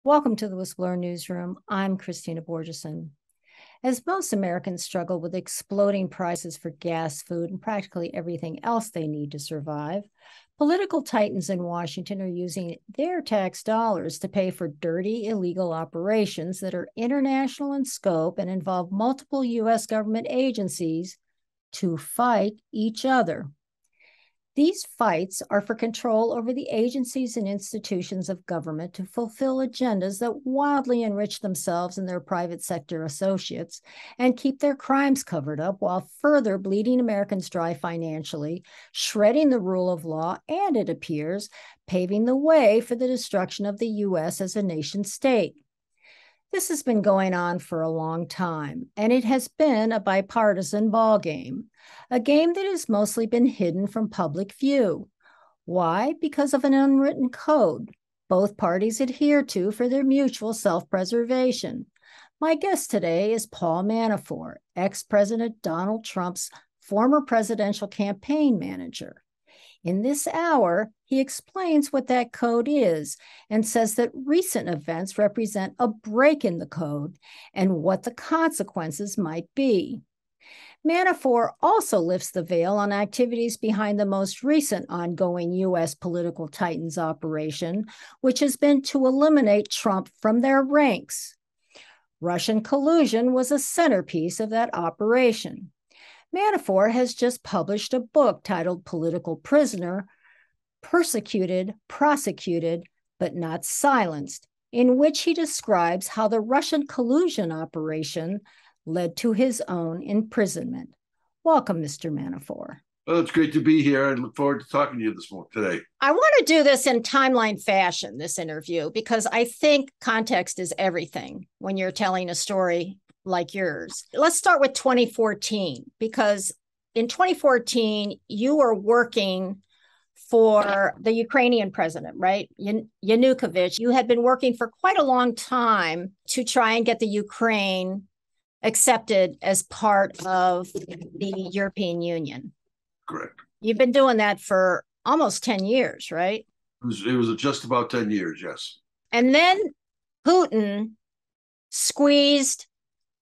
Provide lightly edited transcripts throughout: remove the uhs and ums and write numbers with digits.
Welcome to the Whistleblower Newsroom. I'm Christina Borgeson. As most Americans struggle with exploding prices for gas, food, and practically everything else they need to survive, political titans in Washington are using their tax dollars to pay for dirty, illegal operations that are international in scope and involve multiple U.S. government agencies to fight each other. These fights are for control over the agencies and institutions of government to fulfill agendas that wildly enrich themselves and their private sector associates and keep their crimes covered up while further bleeding Americans dry financially, shredding the rule of law, and, it appears, paving the way for the destruction of the U.S. as a nation state. This has been going on for a long time, and it has been a bipartisan ballgame, a game that has mostly been hidden from public view. Why? Because of an unwritten code both parties adhere to for their mutual self-preservation. My guest today is Paul Manafort, ex-President Donald Trump's former presidential campaign manager. In this hour, he explains what that code is and says that recent events represent a break in the code and what the consequences might be. Manafort also lifts the veil on activities behind the most recent ongoing U.S. political titans operation, which has been to eliminate Trump from their ranks. Russian collusion was a centerpiece of that operation. Manafort has just published a book titled Political Prisoner, Persecuted, Prosecuted, but Not Silenced, in which he describes how the Russian collusion operation led to his own imprisonment. Welcome, Mr. Manafort. Well, it's great to be here. I look forward to talking to you this morning today. I want to do this in timeline fashion, this interview, because I think context is everything when you're telling a story like yours. Let's start with 2014, because in 2014, you were working for the Ukrainian president, right? Yanukovych. You had been working for quite a long time to try and get the Ukraine accepted as part of the European Union. Correct. You've been doing that for almost 10 years, right? It was just about 10 years, yes. And then Putin squeezed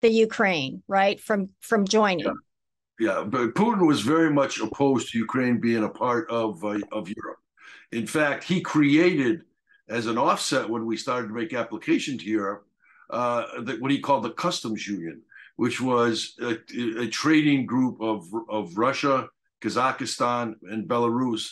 the Ukraine, right, from joining. Yeah, but Putin was very much opposed to Ukraine being a part of Europe. In fact, he created, as an offset when we started to make application to Europe, what he called the customs union, which was a trading group of Russia, Kazakhstan, and Belarus.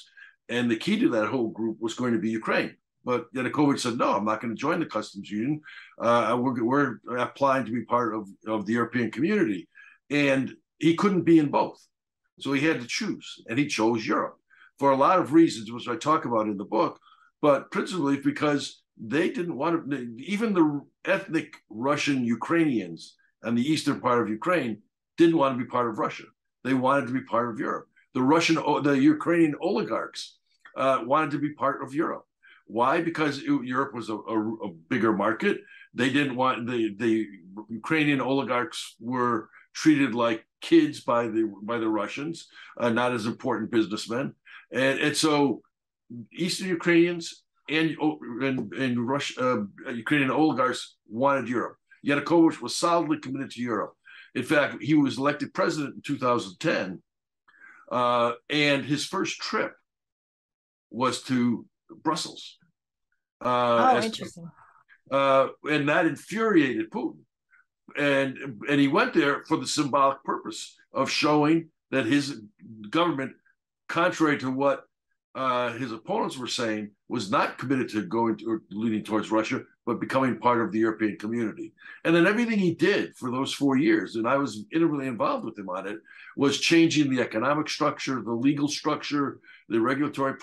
And the key to that whole group was going to be Ukraine. But Yanukovych said, no, I'm not going to join the customs union. We're applying to be part of the European community. And he couldn't be in both. So he had to choose, and he chose Europe for a lot of reasons, which I talk about in the book, but principally because they didn't want to, even the ethnic Russian Ukrainians and the eastern part of Ukraine didn't want to be part of Russia. They wanted to be part of Europe. The Ukrainian oligarchs wanted to be part of Europe. Why? Because Europe was a bigger market. They didn't want the Ukrainian oligarchs were treated like kids by the Russians, not as important businessmen, and so Eastern Ukrainians and Russia, Ukrainian oligarchs wanted Europe. Yanukovych was solidly committed to Europe. In fact, he was elected president in 2010, and his first trip was to Brussels. Interesting. And that infuriated Putin. And he went there for the symbolic purpose of showing that his government, contrary to what his opponents were saying, was not committed to going or leading towards Russia, but becoming part of the European community. And then everything he did for those 4 years, and I was intimately involved with him on it, was changing the economic structure, the legal structure, the regulatory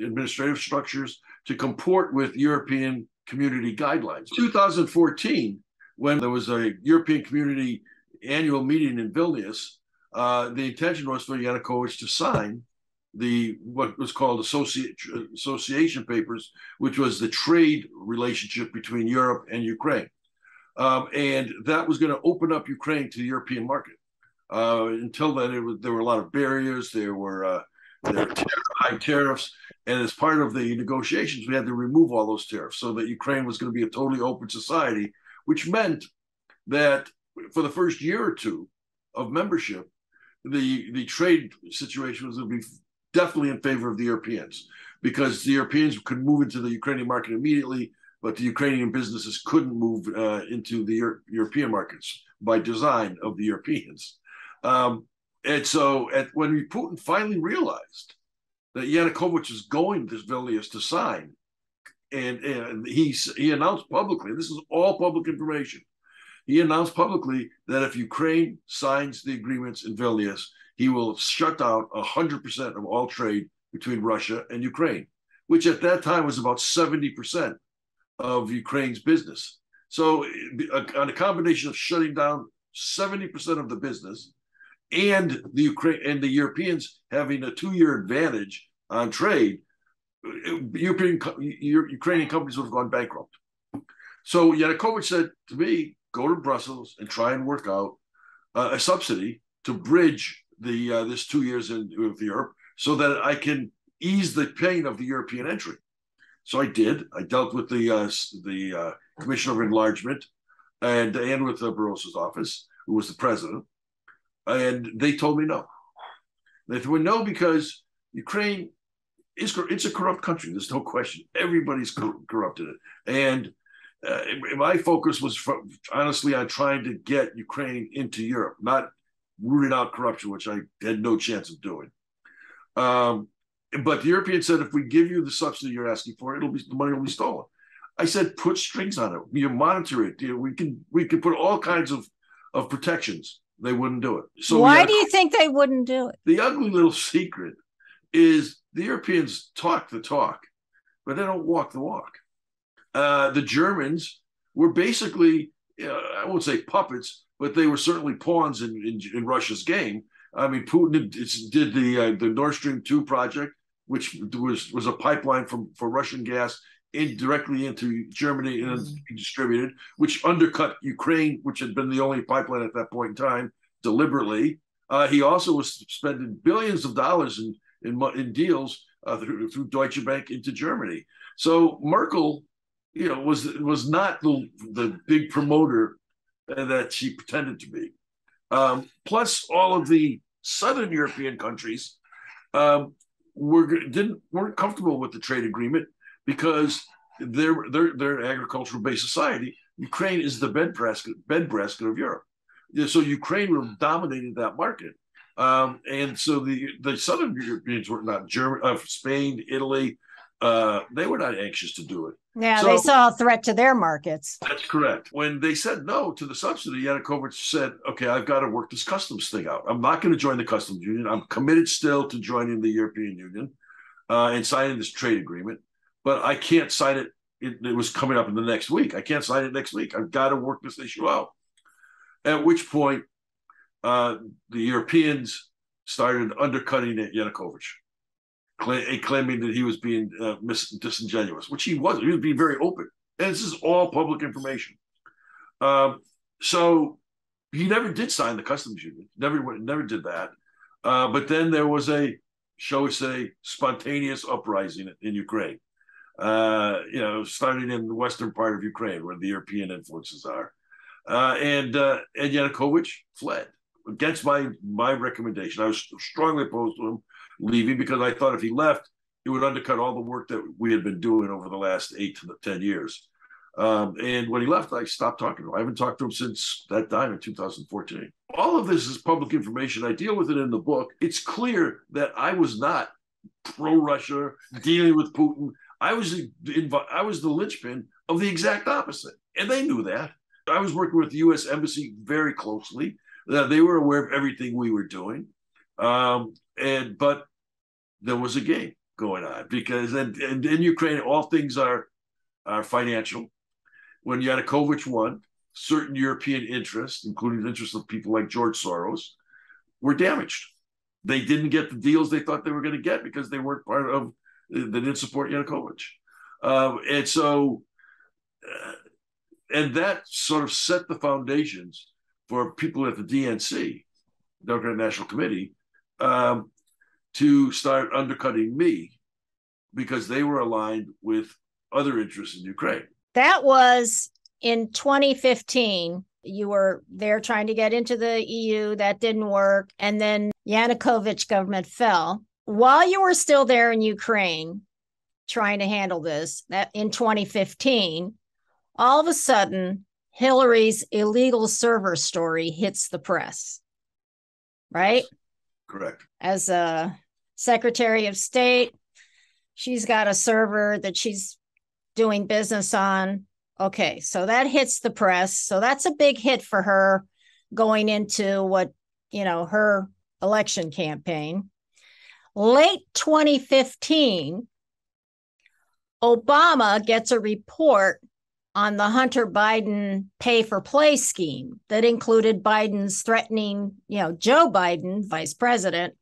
administrative structures to comport with European community guidelines. 2014, when there was a European community annual meeting in Vilnius, the intention was for Yanukovych to sign what was called association papers, which was the trade relationship between Europe and Ukraine. And that was going to open up Ukraine to the European market. Until then, there were a lot of barriers. There were There were high tariffs, and as part of the negotiations, we had to remove all those tariffs so that Ukraine was going to be a totally open society, which meant that for the first year or two of membership, the trade situation was going to be definitely in favor of the Europeans, because the Europeans could move into the Ukrainian market immediately, but the Ukrainian businesses couldn't move into the European markets by design of the Europeans. And so when Putin finally realized that Yanukovych was going to Vilnius to sign, and he announced publicly, and this is all public information, he announced publicly that if Ukraine signs the agreements in Vilnius, he will shut down 100% of all trade between Russia and Ukraine, which at that time was about 70% of Ukraine's business. So on a combination of shutting down 70% of the business and the Europeans having a 2-year advantage on trade, Ukrainian companies would have gone bankrupt. So Yanukovych said to me, go to Brussels and try and work out a subsidy to bridge this 2 years with Europe so that I can ease the pain of the European entry. So I did. I dealt with the Commissioner of Enlargement and with Barroso's office, who was the president, and they told me no. They told me no because Ukraine it's a corrupt country. There's no question. Everybody's corrupt in it, and my focus was honestly on trying to get Ukraine into Europe, not rooting out corruption, which I had no chance of doing. But the Europeans said, if we give you the subsidy you're asking for, the money will be stolen. I said, put strings on it. You monitor it. We can put all kinds of protections. They wouldn't do it. So why do you think they wouldn't do it? The ugly little secret is the Europeans talk the talk, but they don't walk the walk. The Germans were basically, I won't say puppets, but they were certainly pawns in Russia's game. I mean, Putin did the Nord Stream 2 project, which was a pipeline for Russian gas directly into Germany and distributed, which undercut Ukraine, which had been the only pipeline at that point in time, deliberately. He also was spending billions of dollars in deals through Deutsche Bank into Germany. So Merkel, was not the big promoter that she pretended to be. Plus, all of the Southern European countries weren't comfortable with the trade agreement because they're agricultural-based society. Ukraine is the breadbasket of Europe. So Ukraine dominated that market. And so the Southern Europeans were not Spain, Italy. They were not anxious to do it. Yeah, so, they saw a threat to their markets. That's correct. When they said no to the subsidy, Yanukovych said, okay, I've got to work this customs thing out. I'm not going to join the customs union. I'm committed still to joining the European Union and signing this trade agreement, but I can't sign it. It was coming up in the next week. I can't sign it next week. I've got to work this issue out. At which point, the Europeans started undercutting Yanukovych, claiming that he was being disingenuous, which he wasn't. He was being very open. And this is all public information. So he never did sign the customs union, never did that. But then there was a, shall we say, spontaneous uprising in Ukraine, starting in the western part of Ukraine where the European influences are. And Yanukovych fled against my recommendation. I was strongly opposed to him leaving because I thought if he left, it would undercut all the work that we had been doing over the last 8 to 10 years. And when he left, I stopped talking to him. I haven't talked to him since that time in 2014. All of this is public information. I deal with it in the book. It's clear that I was not pro-Russia, dealing with Putin. I was the linchpin of the exact opposite. And they knew that. I was working with the U.S. Embassy very closely. They were aware of everything we were doing. But there was a game going on because and in Ukraine, all things are financial. When Yanukovych won, certain European interests, including the interests of people like George Soros, were damaged. They didn't get the deals they thought they were going to get because they weren't part of, they didn't support Yanukovych. And that sort of set the foundations for people at the DNC, Democratic National Committee, to start undercutting me because they were aligned with other interests in Ukraine. That was in 2015. You were there trying to get into the EU. That didn't work. And then Yanukovych government fell. While you were still there in Ukraine trying to handle this, that in 2015, all of a sudden, Hillary's illegal server story hits the press, right? Yes, correct. As a Secretary of State, she's got a server that she's doing business on. Okay, so that hits the press. So that's a big hit for her going into what, her election campaign. Late 2015, Obama gets a report on the Hunter Biden pay for play scheme that included Biden's threatening, Joe Biden, vice president,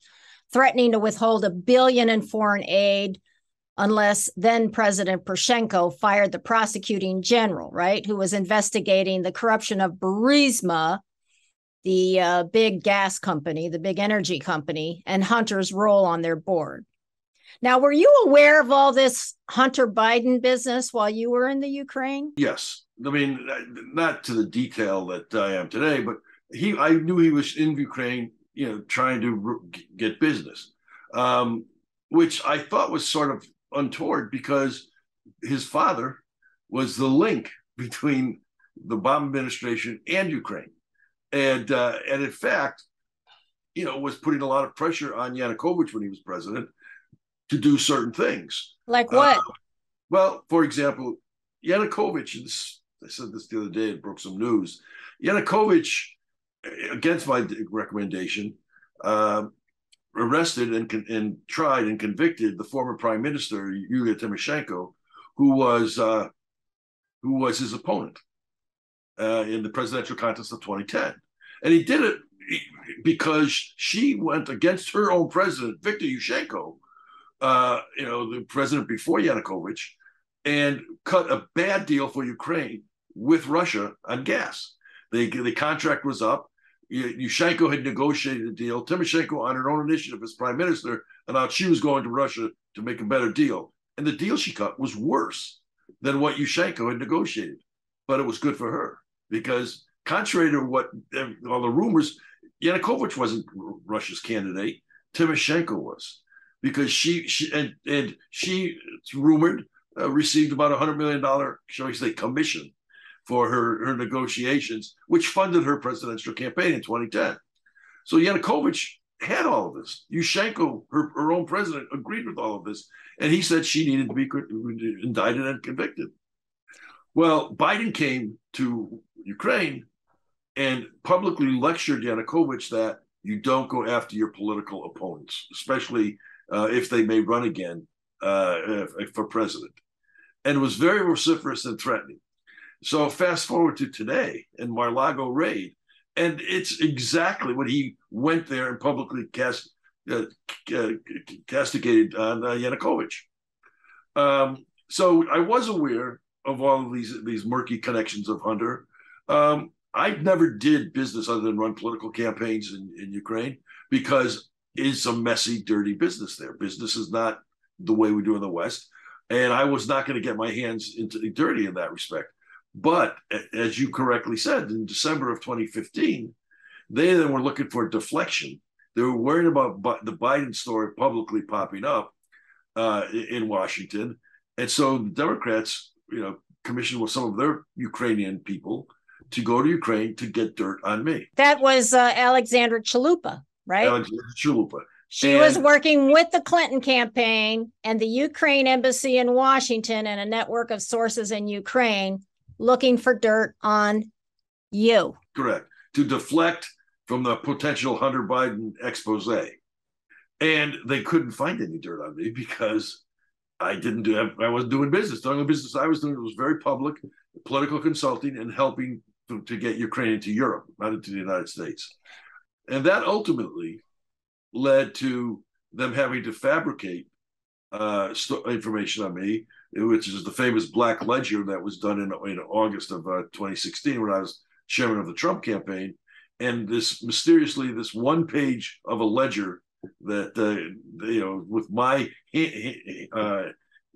threatening to withhold $1 billion in foreign aid unless then President Poroshenko fired the prosecuting general, right, who was investigating the corruption of Burisma, the big gas company, the big energy company, and Hunter's role on their board. Now, were you aware of all this Hunter Biden business while you were in the Ukraine? Yes. I mean, not to the detail that I am today, but I knew he was in Ukraine, trying to get business, which I thought was sort of untoward because his father was the link between the Obama administration and Ukraine. And in fact, was putting a lot of pressure on Yanukovych when he was president to do certain things. Like what? Well, for example, Yanukovych, I said this the other day, it broke some news. Yanukovych, against my recommendation, arrested and tried and convicted the former prime minister, Yulia Tymoshenko, who was his opponent in the presidential contest of 2010. And he did it because she went against her own president, Viktor Yushchenko, the president before Yanukovych, and cut a bad deal for Ukraine with Russia on gas. The contract was up. Yushchenko had negotiated a deal. Tymoshenko, on her own initiative as prime minister, announced she was going to Russia to make a better deal. And the deal she cut was worse than what Yushchenko had negotiated. But it was good for her because, contrary to what all the rumors, Yanukovych wasn't Russia's candidate. Tymoshenko was, because she rumored received about $100 million, shall we say, commission for her negotiations, which funded her presidential campaign in 2010. So Yanukovych had all of this. Yushchenko, her own president, agreed with all of this, and he said she needed to be indicted and convicted. Well, Biden came to Ukraine and publicly lectured Yanukovych that you don't go after your political opponents, especially if they may run again for president, and was very vociferous and threatening. So fast forward to today in Mar-a-Lago raid, and it's exactly what he went there and publicly castigated on Yanukovych. So I was aware of all of these murky connections of Hunter. I never did business other than run political campaigns in Ukraine because it's a messy, dirty business there. Business is not the way we do in the West. And I was not going to get my hands into dirty in that respect. But as you correctly said, in December of 2015, they then were looking for deflection. They were worried about the Biden story publicly popping up in Washington. And so the Democrats, commissioned with some of their Ukrainian people to go to Ukraine to get dirt on me. That was Alexandra Chalupa, right? Alexandra Chalupa. She was working with the Clinton campaign and the Ukraine embassy in Washington and a network of sources in Ukraine looking for dirt on you. Correct. To deflect from the potential Hunter Biden expose. And they couldn't find any dirt on me because I wasn't doing business. The only business I was doing was very public, political consulting and helping to get Ukraine into Europe, not into the United States. And that ultimately led to them having to fabricate information on me, which is the famous Black Ledger that was done in August of 2016 when I was chairman of the Trump campaign. And this mysteriously, this one page of a ledger that with my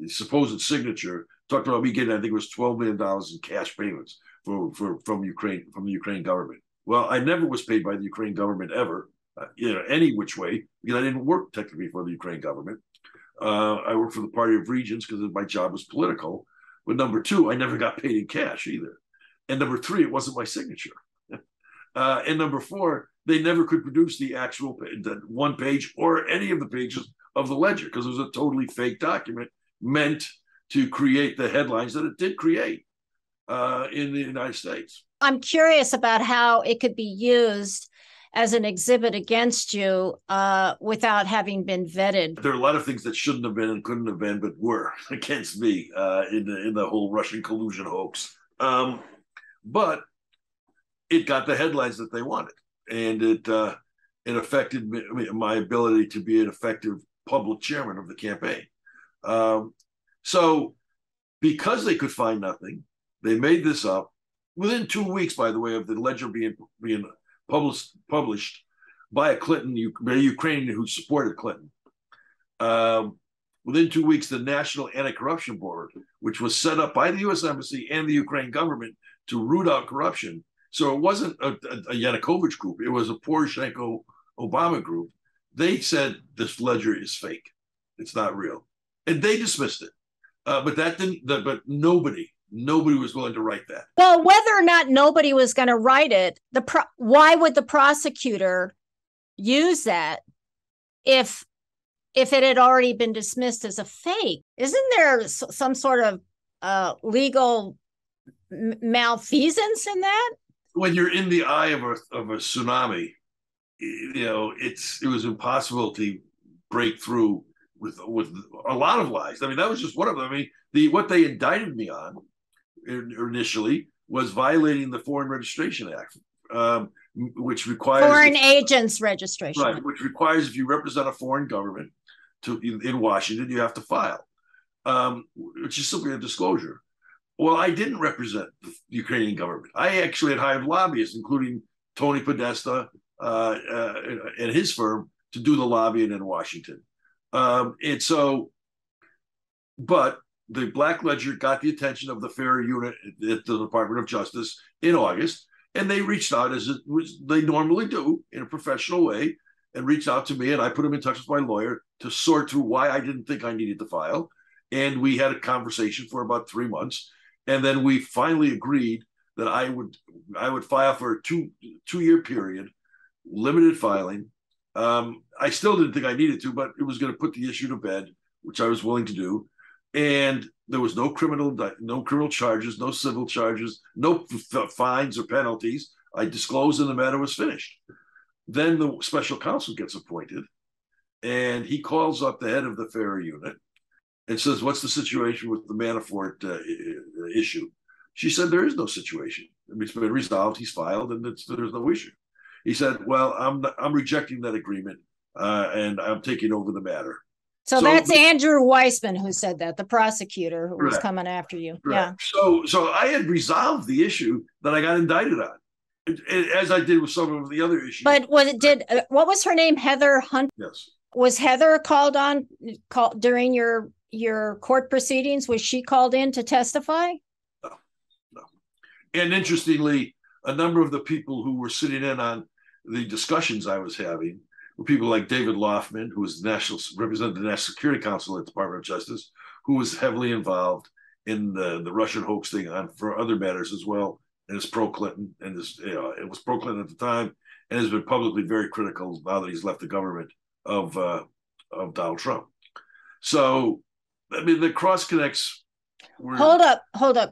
supposed signature, talked about me getting, I think it was $12 million in cash payments from the Ukraine government. Well, I never was paid by the Ukraine government ever, any which way, because I didn't work technically for the Ukraine government. I worked for the Party of Regions because my job was political. But number two, I never got paid in cash either. And number three, it wasn't my signature. And number four, they never could produce the actual one page or any of the pages of the ledger because it was a totally fake document meant to create the headlines that it did create in the United States. I'm curious about how it could be used as an exhibit against you without having been vetted. There are a lot of things that shouldn't have been and couldn't have been, but were against me in the whole Russian collusion hoax. But it got the headlines that they wanted, and it affected my ability to be an effective public chairman of the campaign. So because they could find nothing, they made this up. Within 2 weeks, by the way, of the ledger being published by a Ukrainian who supported Clinton. Within 2 weeks, the National Anti-Corruption Board, which was set up by the U.S. Embassy and the Ukraine government to root out corruption. So it wasn't a Yanukovych group. It was a Poroshenko Obama group. They said this ledger is fake. It's not real. And they dismissed it. But nobody was willing to write that. Well, whether or not nobody was going to write it, why would the prosecutor use that if it had already been dismissed as a fake? Isn't there some sort of legal malfeasance in that? When you're in the eye of a tsunami, it was impossible to break through with a lot of lies. I mean, that was just one of them. I mean, what they indicted me on initially was violating the Foreign Registration Act, which requires foreign agents registration, right? Which requires if you represent a foreign government in Washington, you have to file, which is simply a disclosure. Well, I didn't represent the Ukrainian government. I actually had hired lobbyists, including Tony Podesta and his firm, to do the lobbying in Washington. But the Black Ledger got the attention of the FARA unit at the Department of Justice in August, and they reached out, as they normally do, in a professional way, and reached out to me, and I put them in touch with my lawyer to sort through why I didn't think I needed to file. And we had a conversation for about 3 months, and then we finally agreed that I would file for a two-year period, limited filing. I still didn't think I needed to, but it was going to put the issue to bed, which I was willing to do. And there was no criminal charges, no civil charges, no fines or penalties. I disclosed and the matter was finished. Then the special counsel gets appointed, and he calls up the head of the FARA unit and says, "What's the situation with the Manafort issue?" She said, "There is no situation. I mean, it's been resolved. He's filed, and there's no issue." He said, "Well, I'm rejecting that agreement, and I'm taking over the matter." So that's Andrew Weissman who said that, the prosecutor who was coming after you. Correct. Yeah. So I had resolved the issue that I got indicted on, as I did with some of the other issues. But what was her name? Heather Hunt? Yes. Was Heather called during your court proceedings? Was she called in to testify? No. And interestingly, a number of the people who were sitting in on the discussions I was having were people like David Loffman, who was represented the National Security Council at the Department of Justice, who was heavily involved in the Russian hoax thing for other matters as well, and is pro-Clinton, and it was pro-Clinton at the time, and has been publicly very critical now that he's left the government of Donald Trump. So, I mean, the cross connects. Hold up.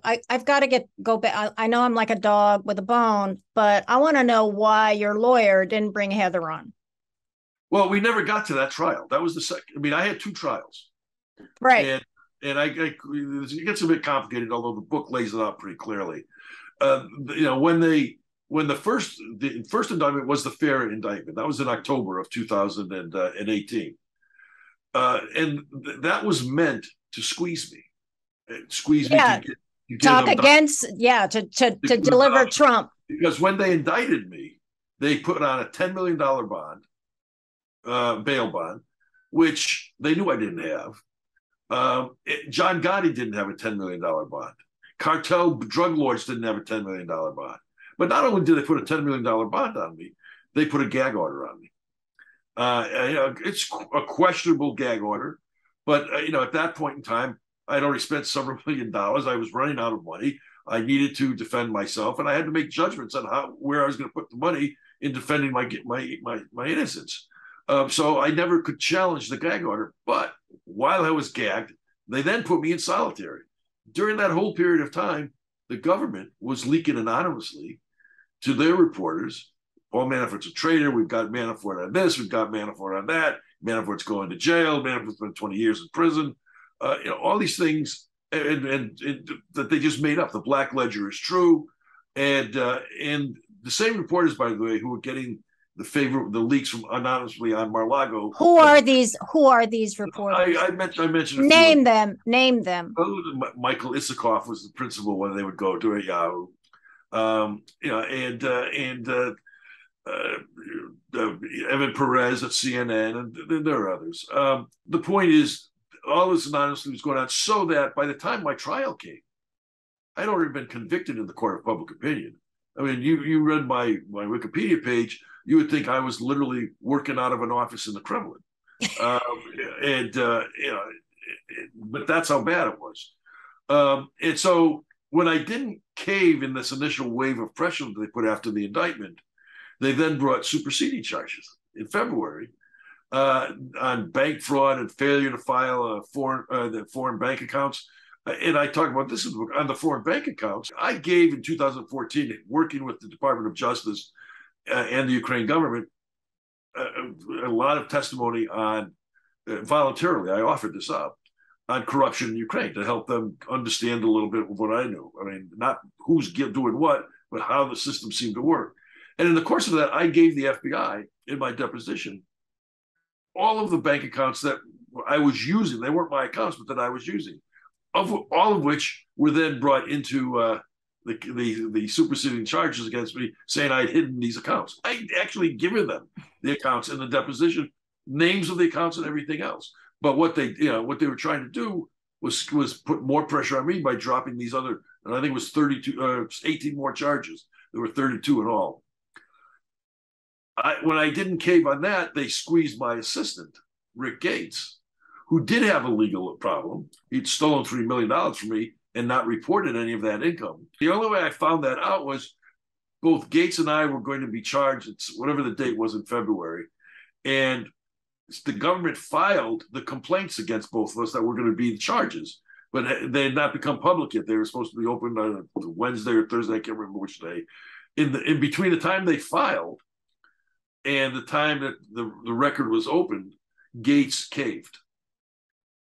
I've got to go back. I know I'm like a dog with a bone, but I want to know why your lawyer didn't bring Heather on. Well, we never got to that trial. That was the second. I mean, I had 2 trials. Right. And it gets a bit complicated, although the book lays it out pretty clearly. When the first indictment was the FARA indictment. That was in October of 2018. And that was meant to squeeze me. Yeah. To talk against, to deliver Trump. Because when they indicted me, they put on a $10 million bond. bail bond, which they knew I didn't have. John Gotti didn't have a $10 million bond. Cartel drug lords didn't have a $10 million bond. But not only did they put a $10 million bond on me, they put a gag order on me. It's a questionable gag order, but at that point in time, I'd already spent several $1 million. I was running out of money. I needed to defend myself, and I had to make judgments on where I was going to put the money in defending my innocence. So I never could challenge the gag order. But while I was gagged, they then put me in solitary. During that whole period of time, the government was leaking anonymously to their reporters. Paul Manafort's a traitor. We've got Manafort on this. We've got Manafort on that. Manafort's going to jail. Manafort's been 20 years in prison. All these things and that they just made up. The Black Ledger is true. And the same reporters, by the way, who were getting the leaks from anonymously on Mar-a-Lago. Who are these reporters? I mentioned Name them. Michael Isikoff was the principal when they would go to Yahoo. Evan Perez at CNN, and there are others. The point is, all this anonymously was going on so that by the time my trial came, I'd already been convicted in the court of public opinion. I mean, you read my Wikipedia page, you would think I was literally working out of an office in the Kremlin. But that's how bad it was. And so when I didn't cave in this initial wave of pressure that they put after the indictment, they then brought superseding charges in February on bank fraud and failure to file the foreign bank accounts. And I talk about this in the book on the foreign bank accounts. I gave in 2014, working with the Department of Justice and the Ukraine government, a lot of testimony on voluntarily. I offered this up on corruption in Ukraine to help them understand a little bit of what I knew. I mean, not who's doing what, but how the system seemed to work. And in the course of that, I gave the FBI in my deposition all of the bank accounts that I was using. They weren't my accounts, but that I was using, all of which were then brought into the superseding charges against me, saying I'd hidden these accounts. I'd actually given them the accounts in the deposition, names of the accounts and everything else. But what they were trying to do was put more pressure on me by dropping these other, and I think it was 18 more charges. There were 32 in all. When I didn't cave on that, they squeezed my assistant, Rick Gates, who did have a legal problem. He'd stolen $3 million from me and not reported any of that income. The only way I found that out was both Gates and I were going to be charged, whatever the date was in February, and the government filed the complaints against both of us that were going to be the charges, but they had not become public yet. They were supposed to be opened on Wednesday or Thursday. I can't remember which day. In between the time they filed and the time that the record was opened, Gates caved.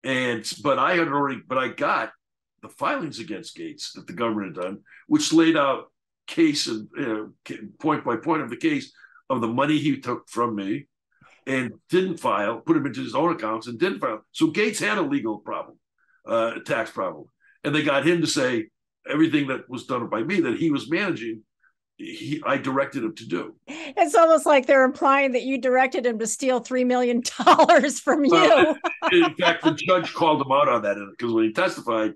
But I got the filings against Gates that the government had done, which laid out case and point by point of the case of the money he took from me and didn't file, put him into his own accounts and didn't file. So Gates had a legal problem, a tax problem. And they got him to say everything that was done by me that he was managing, I directed him to do. It's almost like they're implying that you directed him to steal $3 million from you. In fact, the judge called him out on that because when he testified,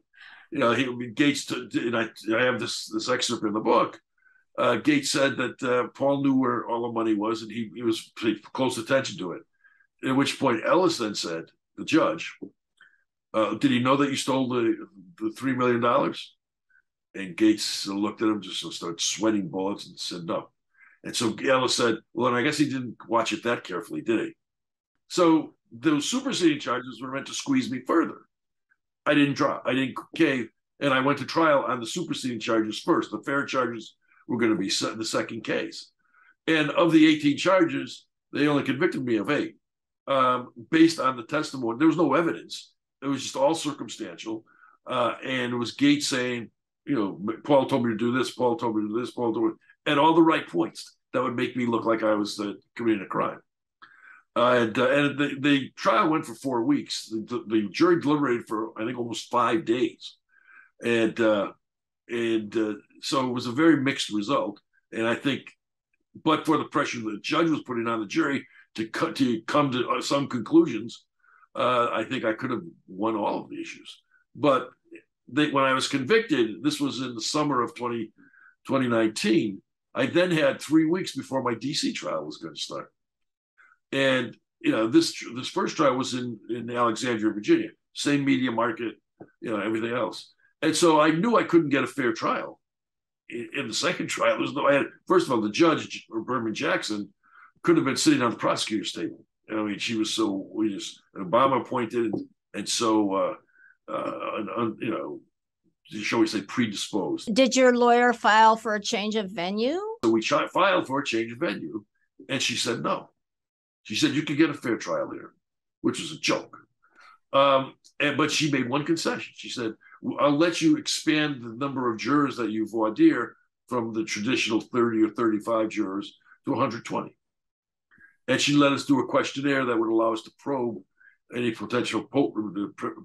Gates, and I have this excerpt in the book. Gates said that Paul knew where all the money was, and he was paying close attention to it. At which point Ellis then said, the judge, did he know that you stole the $3 million? And Gates looked at him, just started sweating bullets and said no. And so Ellis said, well, then I guess he didn't watch it that carefully, did he? So those superseding charges were meant to squeeze me further. I didn't cave, and I went to trial on the superseding charges first. The fair charges were going to be the second case. And of the 18 charges, they only convicted me of 8 based on the testimony. There was no evidence. It was just all circumstantial. And it was Gates saying, Paul told me to do this, Paul told me to do this, Paul told me, and all the right points that would make me look like I was committing a crime. And the trial went for 4 weeks. The jury deliberated for, I think, almost 5 days. And so it was a very mixed result. And I think, but for the pressure the judge was putting on the jury to come to some conclusions, I think I could have won all of the issues. But when I was convicted, this was in the summer of 2019, I then had 3 weeks before my DC trial was going to start. And this first trial was in Alexandria, Virginia, same media market, everything else. And so I knew I couldn't get a fair trial. In the second trial, first of all, the judge, Berman Jackson, couldn't have been sitting on the prosecutor's table. I mean, she was Obama appointed, and so, shall we say, predisposed. Did your lawyer file for a change of venue? So we filed for a change of venue, and she said no. She said, you can get a fair trial here, which was a joke. But she made one concession. She said, I'll let you expand the number of jurors that you voir dire from the traditional 30 or 35 jurors to 120. And she let us do a questionnaire that would allow us to probe any potential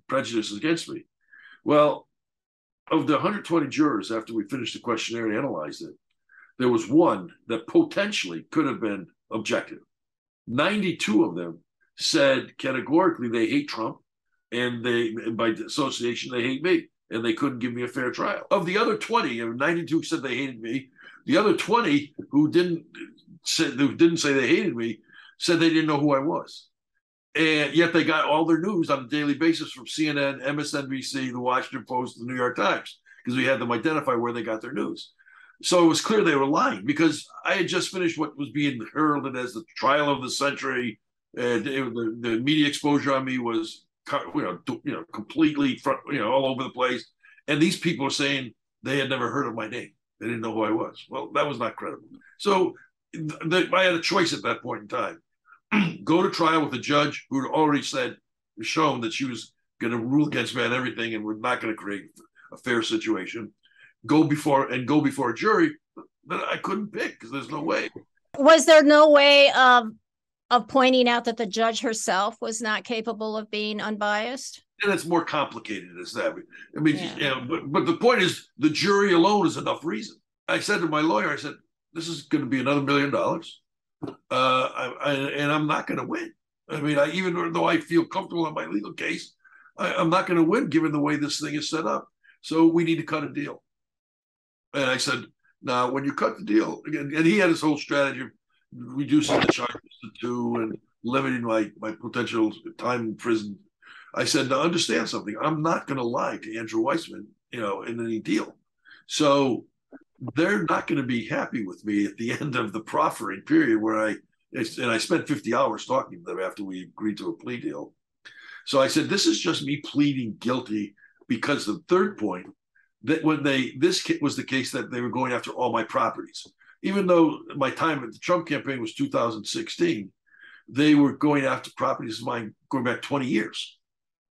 prejudices against me. Well, of the 120 jurors, after we finished the questionnaire and analyzed it, there was one that potentially could have been objective. 92 of them said categorically they hate Trump, and by association, they hate me, and they couldn't give me a fair trial. Of the other 20, 92 said they hated me. The other 20 who didn't say they hated me said they didn't know who I was. And yet they got all their news on a daily basis from CNN, MSNBC, the Washington Post, the New York Times, because we had them identify where they got their news. So it was clear they were lying, because I had just finished what was being heralded as the trial of the century, and the media exposure on me was completely all over the place. And these people are saying they had never heard of my name. They didn't know who I was. Well, that was not credible. So I had a choice at that point in time. Go to trial with a judge who had already shown that she was going to rule against me on everything and was not going to create a fair situation. Go before a jury that I couldn't pick, because there's no way. Was there no way of pointing out that the judge herself was not capable of being unbiased? And it's more complicated as that. I mean, but the point is, the jury alone is enough reason. I said to my lawyer, I said, this is going to be another $1 million. And I'm not going to win. I mean, even though I feel comfortable on my legal case, I'm not going to win given the way this thing is set up. So we need to cut a deal. And I said, now, when you cut the deal, and he had his whole strategy of reducing the charges to 2 and limiting my potential time in prison. I said, now understand something. I'm not going to lie to Andrew Weissman, in any deal. So they're not going to be happy with me at the end of the proffering period, where I spent 50 hours talking to them after we agreed to a plea deal. So I said, this is just me pleading guilty, because the third point, that this was the case that they were going after all my properties. Even though my time at the Trump campaign was 2016, they were going after properties of mine going back 20 years.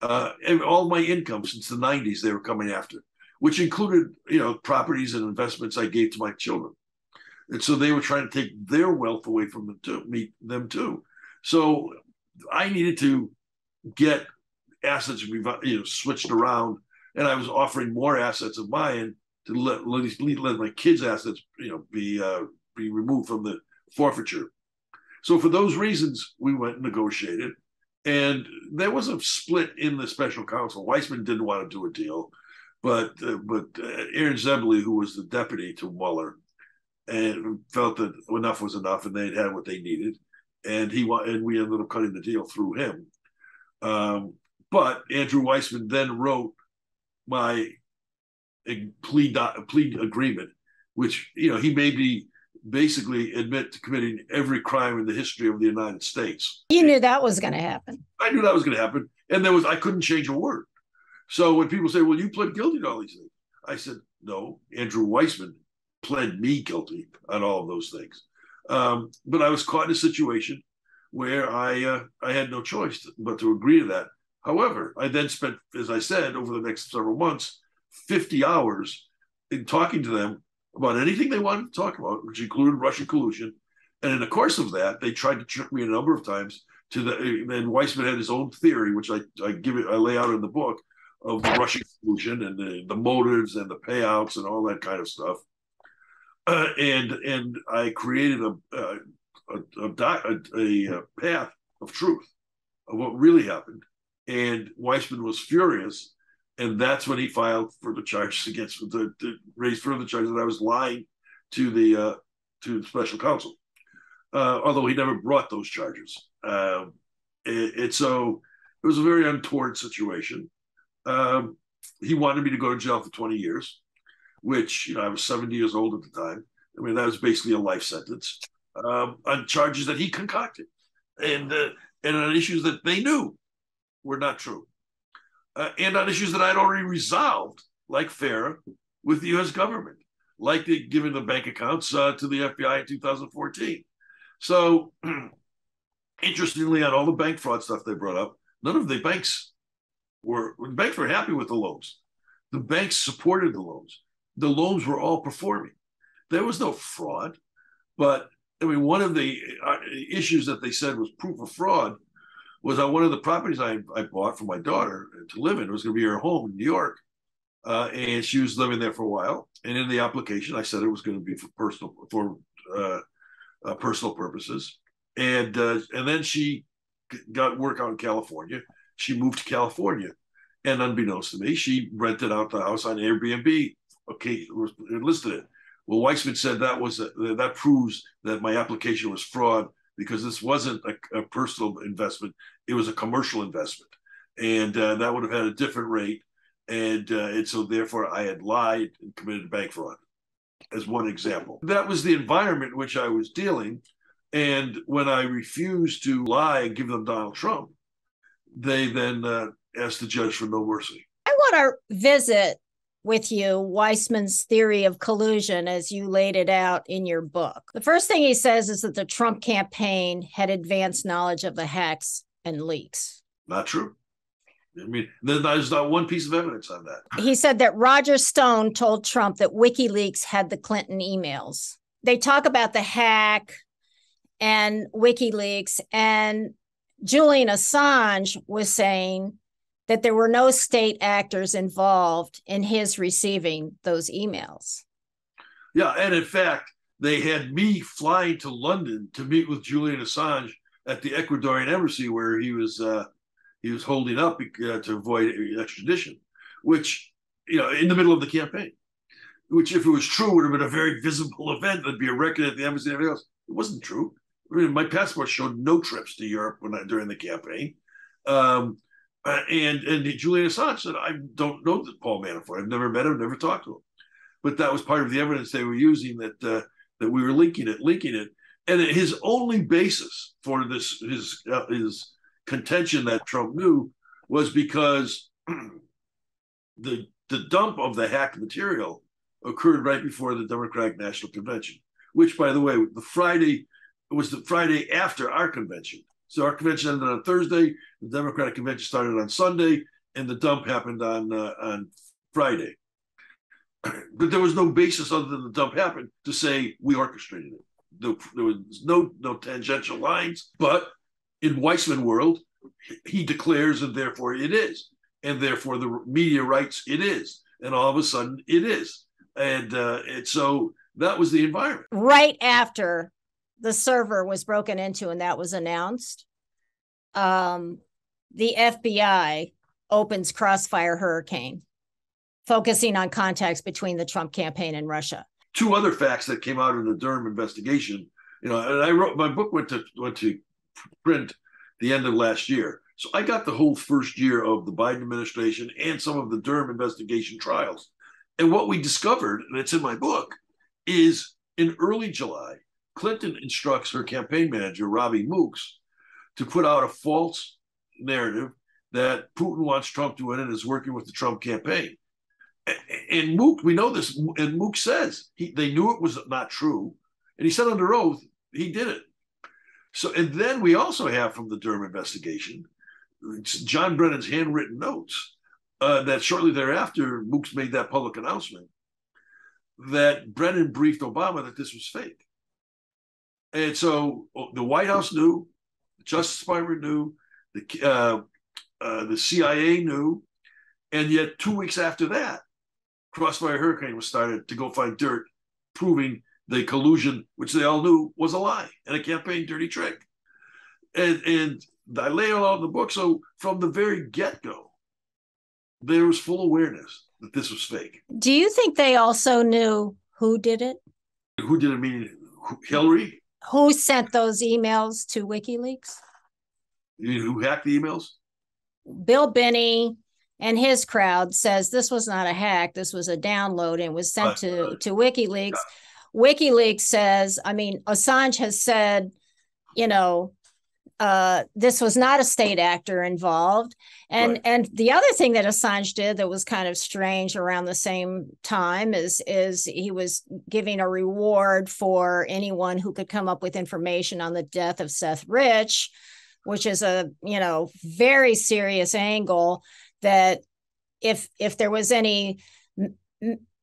And all my income since the 90s, they were coming after, which included, properties and investments I gave to my children. And so they were trying to take their wealth away from them too. So I needed to get assets switched around, and I was offering more assets of mine to let my kids' assets be removed from the forfeiture. So for those reasons, we went and negotiated, and there was a split in the special counsel. Weissman didn't want to do a deal, but Aaron Zebley, who was the deputy to Mueller, and felt that enough was enough, and they'd had what they needed, and we ended up cutting the deal through him. But Andrew Weissman then wrote my plea agreement, which he made me basically admit to committing every crime in the history of the United States. You knew that was going to happen. I knew that was going to happen, and I couldn't change a word. So when people say, "Well, you pled guilty to all these things," I said, "No, Andrew Weissman pled me guilty on all of those things." But I was caught in a situation where I had no choice but to agree to that. However, I then spent, as I said, over the next several months, 50 hours in talking to them about anything they wanted to talk about, which included Russian collusion. And in the course of that, they tried to trick me a number of times and Weissman had his own theory, which I lay out in the book, of the Russian collusion and the motives and the payouts and all that kind of stuff. And I created a path of truth of what really happened. And Weissman was furious, and that's when he filed further charges against to raise further charges that I was lying to the special counsel, although he never brought those charges. So it was a very untoward situation. He wanted me to go to jail for 20 years, which I was 70 years old at the time. I mean, that was basically a life sentence on charges that he concocted, and on issues that they knew were not true, and on issues that I'd already resolved, like FARA, with the U.S. government, like giving the bank accounts to the FBI in 2014. So, interestingly, on all the bank fraud stuff they brought up, none of the banks were happy with the loans. The banks supported the loans. The loans were all performing. There was no fraud, but I mean, one of the issues that they said was proof of fraud was on one of the properties I bought for my daughter to live in. It was going to be her home in New York, and she was living there for a while. And in the application, I said it was going to be for personal purposes. And then she got work out in California. She moved to California, and unbeknownst to me, she rented out the house on Airbnb. Okay, listed it. Well, Weissman said that proves that my application was fraud because this wasn't a personal investment; it was a commercial investment, and that would have had a different rate, and so therefore I had lied and committed bank fraud, as one example. That was the environment in which I was dealing, and when I refused to lie and give them Donald Trump, they then asked the judge for no mercy. I want to visit with you Weissman's theory of collusion as you laid it out in your book. The first thing he says is that the Trump campaign had advanced knowledge of the hacks and leaks. Not true. I mean, there's not one piece of evidence on that. He said that Roger Stone told Trump that WikiLeaks had the Clinton emails. They talk about the hack and WikiLeaks, and Julian Assange was saying that there were no state actors involved in his receiving those emails. Yeah, and in fact, they had me flying to London to meet with Julian Assange at the Ecuadorian embassy where he was holding up to avoid extradition, which, in the middle of the campaign, which if it was true would have been a very visible event. There'd be a record at the embassy and everything else. It wasn't true. I mean, my passport showed no trips to Europe during the campaign. And Julian Assange said, I don't know Paul Manafort. I've never met him, never talked to him. But that was part of the evidence they were using that we were leaking it. And his only basis for this, his contention that Trump knew, was because the dump of the hacked material occurred right before the Democratic National Convention, which, by the way, was the Friday after our convention. So our convention ended on Thursday, the Democratic convention started on Sunday, and the dump happened on Friday. But there was no basis other than the dump happened to say we orchestrated it. There was no tangential lines, but in Weissman world, he declares, and therefore it is. And therefore the media writes it is. And all of a sudden it is. And so that was the environment. Right after the server was broken into and that was announced, the FBI opens Crossfire Hurricane, focusing on contacts between the Trump campaign and Russia. Two other facts that came out in the Durham investigation, and I wrote, my book went to print the end of last year. So I got the whole first year of the Biden administration and some of the Durham investigation trials. And what we discovered, and it's in my book, is in early July, Clinton instructs her campaign manager, Robbie Mooks, to put out a false narrative that Putin wants Trump to win and is working with the Trump campaign. And Mook, we know this, and Mook says they knew it was not true, and he said under oath he did it. So, and then we also have from the Durham investigation, John Brennan's handwritten notes that shortly thereafter Mooks made that public announcement that Brennan briefed Obama that this was fake. And so the White House knew, the Justice Department knew, the CIA knew, and yet 2 weeks after that, Crossfire Hurricane was started to go find dirt, proving the collusion, which they all knew was a lie and a campaign dirty trick. And I lay it all in the book. So from the very get-go, there was full awareness that this was fake. Do you think they also knew who did it? Who did it? Mean Hillary? Who sent those emails to WikiLeaks? Who hacked the emails? Bill Binney and his crowd says this was not a hack. This was a download and was sent to WikiLeaks. Yeah. WikiLeaks says, I mean, Assange has said, this was not a state actor involved. And the other thing that Assange did that was kind of strange around the same time is he was giving a reward for anyone who could come up with information on the death of Seth Rich, which is a, very serious angle that if there was any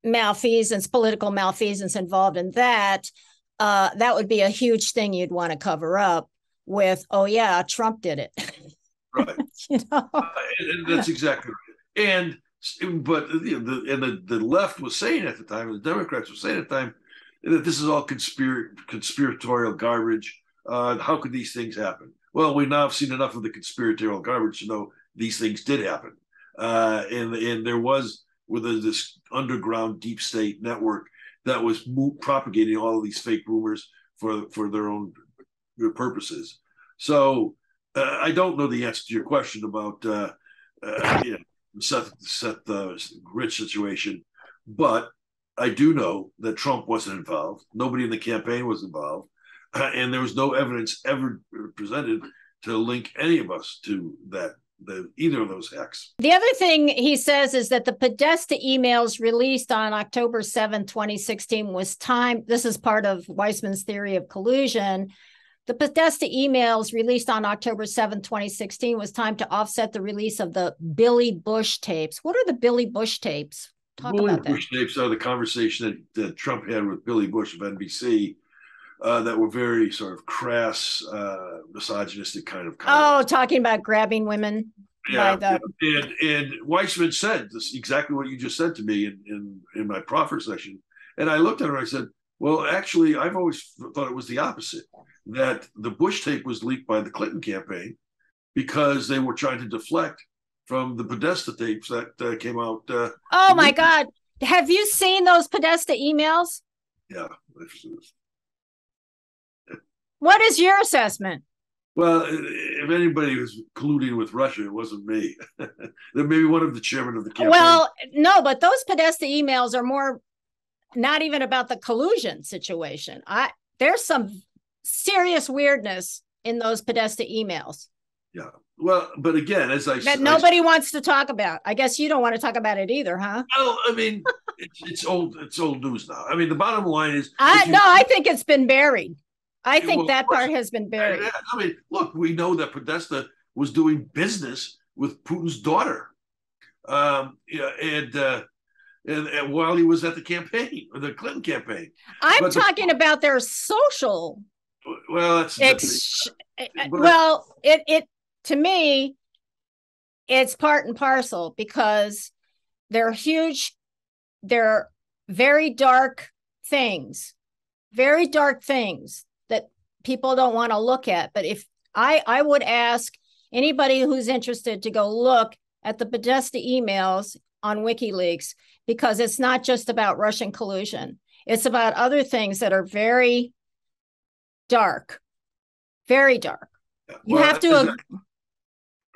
malfeasance, political malfeasance involved in that, that would be a huge thing you'd want to cover up with, oh yeah, Trump did it. Right. And that's exactly right. But the left was saying at the time, the Democrats were saying at the time, that this is all conspiratorial garbage. How could these things happen? Well, we now have seen enough of the conspiratorial garbage to know these things did happen. And there was this underground deep state network that was propagating all of these fake rumors for their own purposes. So I don't know the answer to your question about Seth Rich situation, but I do know that Trump wasn't involved. Nobody in the campaign was involved. And there was no evidence ever presented to link any of us to either of those hacks. The other thing he says is that the Podesta emails released on October 7, 2016 was timed. This is part of Weissman's theory of collusion. The Podesta emails released on October 7, 2016 was timed to offset the release of the Billy Bush tapes. What are the Billy Bush tapes? Billy Bush tapes are the conversation that Trump had with Billy Bush of NBC. That were very sort of crass, misogynistic kind of. Talking about grabbing women. Yeah, and Weissman said this, exactly what you just said to me in my proffer session. And I looked at her and I said, well, actually, I've always thought it was the opposite, that the Bush tape was leaked by the Clinton campaign because they were trying to deflect from the Podesta tapes that came out. Oh, my God. Have you seen those Podesta emails? Yeah. What is your assessment? Well, if anybody was colluding with Russia, it wasn't me. Maybe one of the chairman of the campaign. Well, no, but those Podesta emails are more not even about the collusion situation. There's some serious weirdness in those Podesta emails. Yeah. Well, but again, as I said, nobody wants to talk about. I guess you don't want to talk about it either, huh? Well, I mean, it's old news now. I mean, the bottom line is, I think it's been buried. I think that part has been buried. I mean, look, we know that Podesta was doing business with Putin's daughter, and while he was at the campaign, or the Clinton campaign. I'm talking about their social. Well, it to me, it's part and parcel because they're huge. They're very dark things that people don't want to look at. But if I would ask anybody who's interested to go look at the Podesta emails on WikiLeaks, because it's not just about Russian collusion. It's about other things that are very dark, very dark. You have to.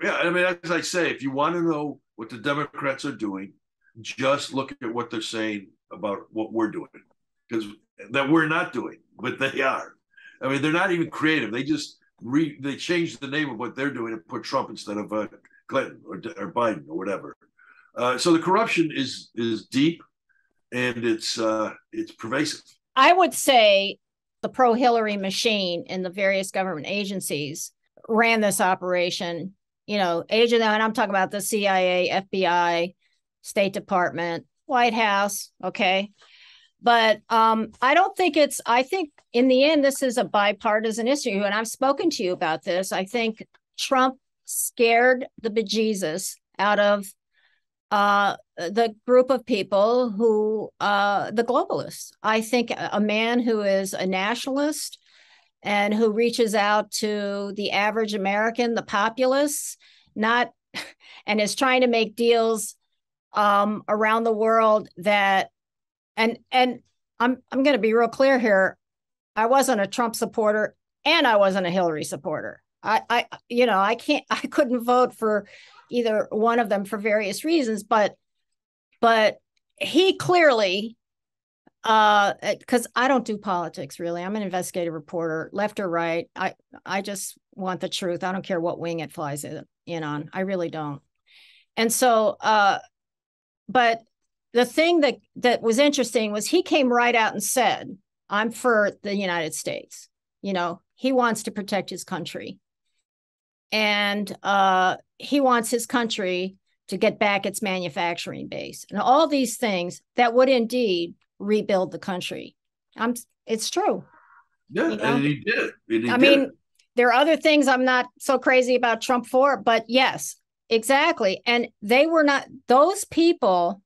I mean, as I say, if you want to know what the Democrats are doing, just look at what they're saying about what we're doing, because that we're not doing, but they are. I mean, they're not even creative. They just they changed the name of what they're doing and put Trump instead of Clinton or Biden or whatever. So the corruption is deep, and it's pervasive. I would say the pro-Hillary machine in the various government agencies ran this operation. And I'm talking about the CIA, FBI, State Department, White House. Okay. But I think in the end, this is a bipartisan issue. And I've spoken to you about this. I think Trump scared the bejesus out of the group of people who, the globalists. I think a man who is a nationalist and who reaches out to the average American, the populace, not, and is trying to make deals around the world that, and I'm going to be real clear here. I wasn't a Trump supporter and I wasn't a Hillary supporter. I couldn't vote for either one of them for various reasons, but he clearly, because I don't do politics really. I'm an investigative reporter, left or right. I just want the truth. I don't care what wing it flies in on. I really don't. And so, but the thing that was interesting was he came right out and said, I'm for the United States. He wants to protect his country. And he wants his country to get back its manufacturing base and all these things that would indeed rebuild the country. It's true. Yeah, and he did. I mean, there are other things I'm not so crazy about Trump for, but yes, exactly. And they were not, those people,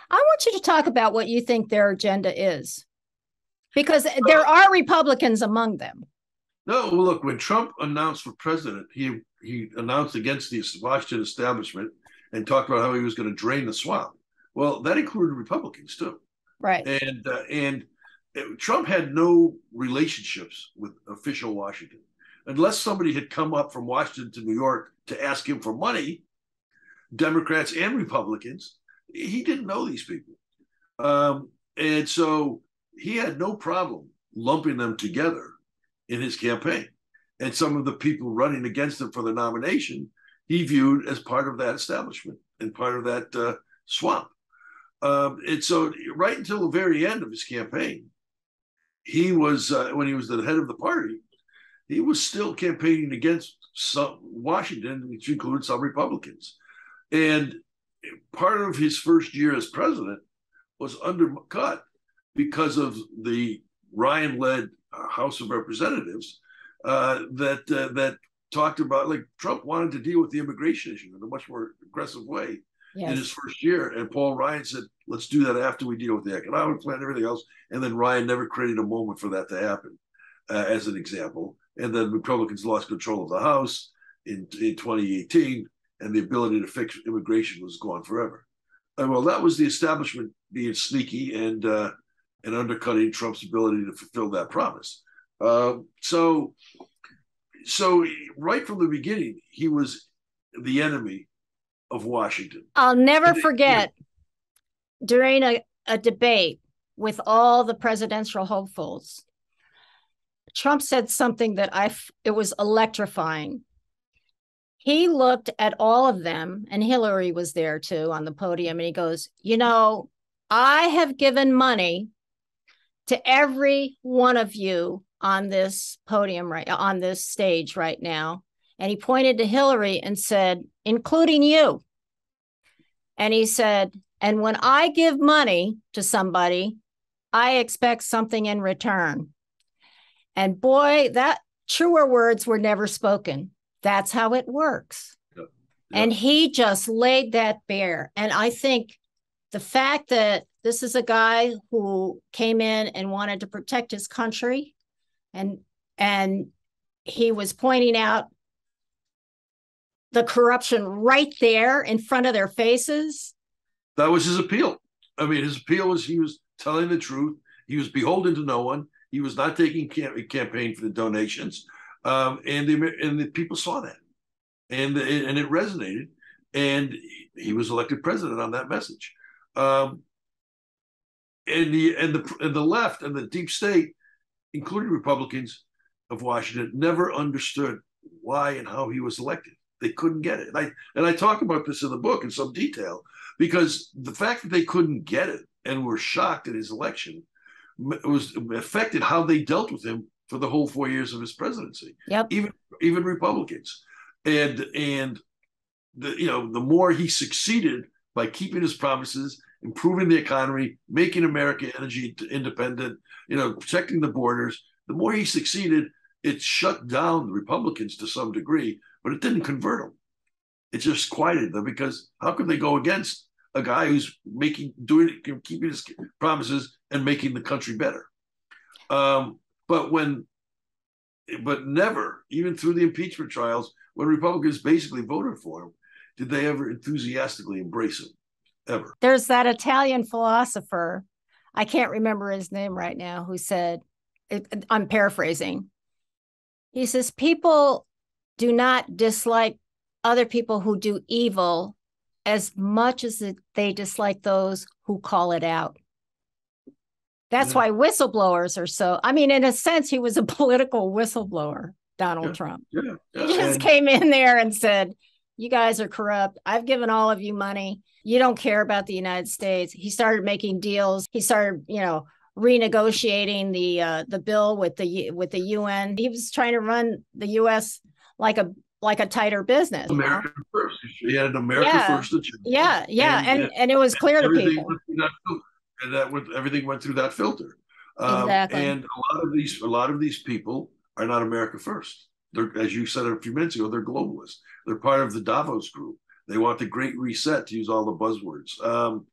I want you to talk about what you think their agenda is, because there are Republicans among them. No, well, look, when Trump announced for president, he announced against the Washington establishment and talked about how he was going to drain the swamp. Well, that included Republicans too. Right. And Trump had no relationships with official Washington. Unless somebody had come up from Washington to New York to ask him for money, Democrats and Republicans, he didn't know these people. And so he had no problem lumping them together in his campaign. And some of the people running against him for the nomination, he viewed as part of that establishment and part of that swamp. And so right until the very end of his campaign, he was, when he was the head of the party, he was still campaigning against Washington, which included some Republicans. And part of his first year as president was undercut because of the Ryan-led House of Representatives that talked about, like, Trump wanted to deal with the immigration issue in a much more aggressive way in his first year. And Paul Ryan said, let's do that after we deal with the economic plan and everything else. And then Ryan never created a moment for that to happen, as an example. And then Republicans lost control of the House in 2018, and the ability to fix immigration was gone forever. And well, that was the establishment being sneaky and undercutting Trump's ability to fulfill that promise. So right from the beginning, he was the enemy of Washington. I'll never forget during a debate with all the presidential hopefuls, Trump said something that it was electrifying. He looked at all of them, and Hillary was there too on the podium, and he goes, I have given money to every one of you on this podium, right on this stage right now. And he pointed to Hillary and said, including you. And he said, and when I give money to somebody, I expect something in return. And boy, that truer words were never spoken. That's how it works. Yep. Yep. And he just laid that bare. And I think the fact that this is a guy who came in and wanted to protect his country, and he was pointing out the corruption right there in front of their faces. That was his appeal. I mean, his appeal was he was telling the truth. He was beholden to no one. He was not taking campaign for the donations. And the people saw that. And it resonated. And he was elected president on that message. And the left and the deep state, including Republicans of Washington, never understood why and how he was elected. They couldn't get it. And I talk about this in the book in some detail, because the fact that they couldn't get it and were shocked at his election was affected how they dealt with him for the whole 4 years of his presidency. Yep. Even Republicans. And the more he succeeded by keeping his promises, improving the economy, making America energy independent, protecting the borders, the more he succeeded, it shut down the Republicans to some degree, but it didn't convert them. It just quieted them, because how could they go against a guy who's keeping his promises and making the country better. But never, even through the impeachment trials, when Republicans basically voted for him, did they ever enthusiastically embrace him, ever. There's that Italian philosopher, I can't remember his name right now, who said, I'm paraphrasing, he says, people do not dislike other people who do evil as much as they dislike those who call it out. That's why whistleblowers are so, I mean, in a sense, he was a political whistleblower, Donald Trump. He just came in there and said, you guys are corrupt. I've given all of you money. You don't care about the United States. He started making deals. He started, renegotiating the bill with the UN. He was trying to run the U.S. like a tighter business. America first. He had an America first agenda. And it was clear to people. Everything went through that filter. Exactly. And a lot of these people are not America first. They're, as you said a few minutes ago, they're globalists. They're part of the Davos group. They want the Great Reset, to use all the buzzwords.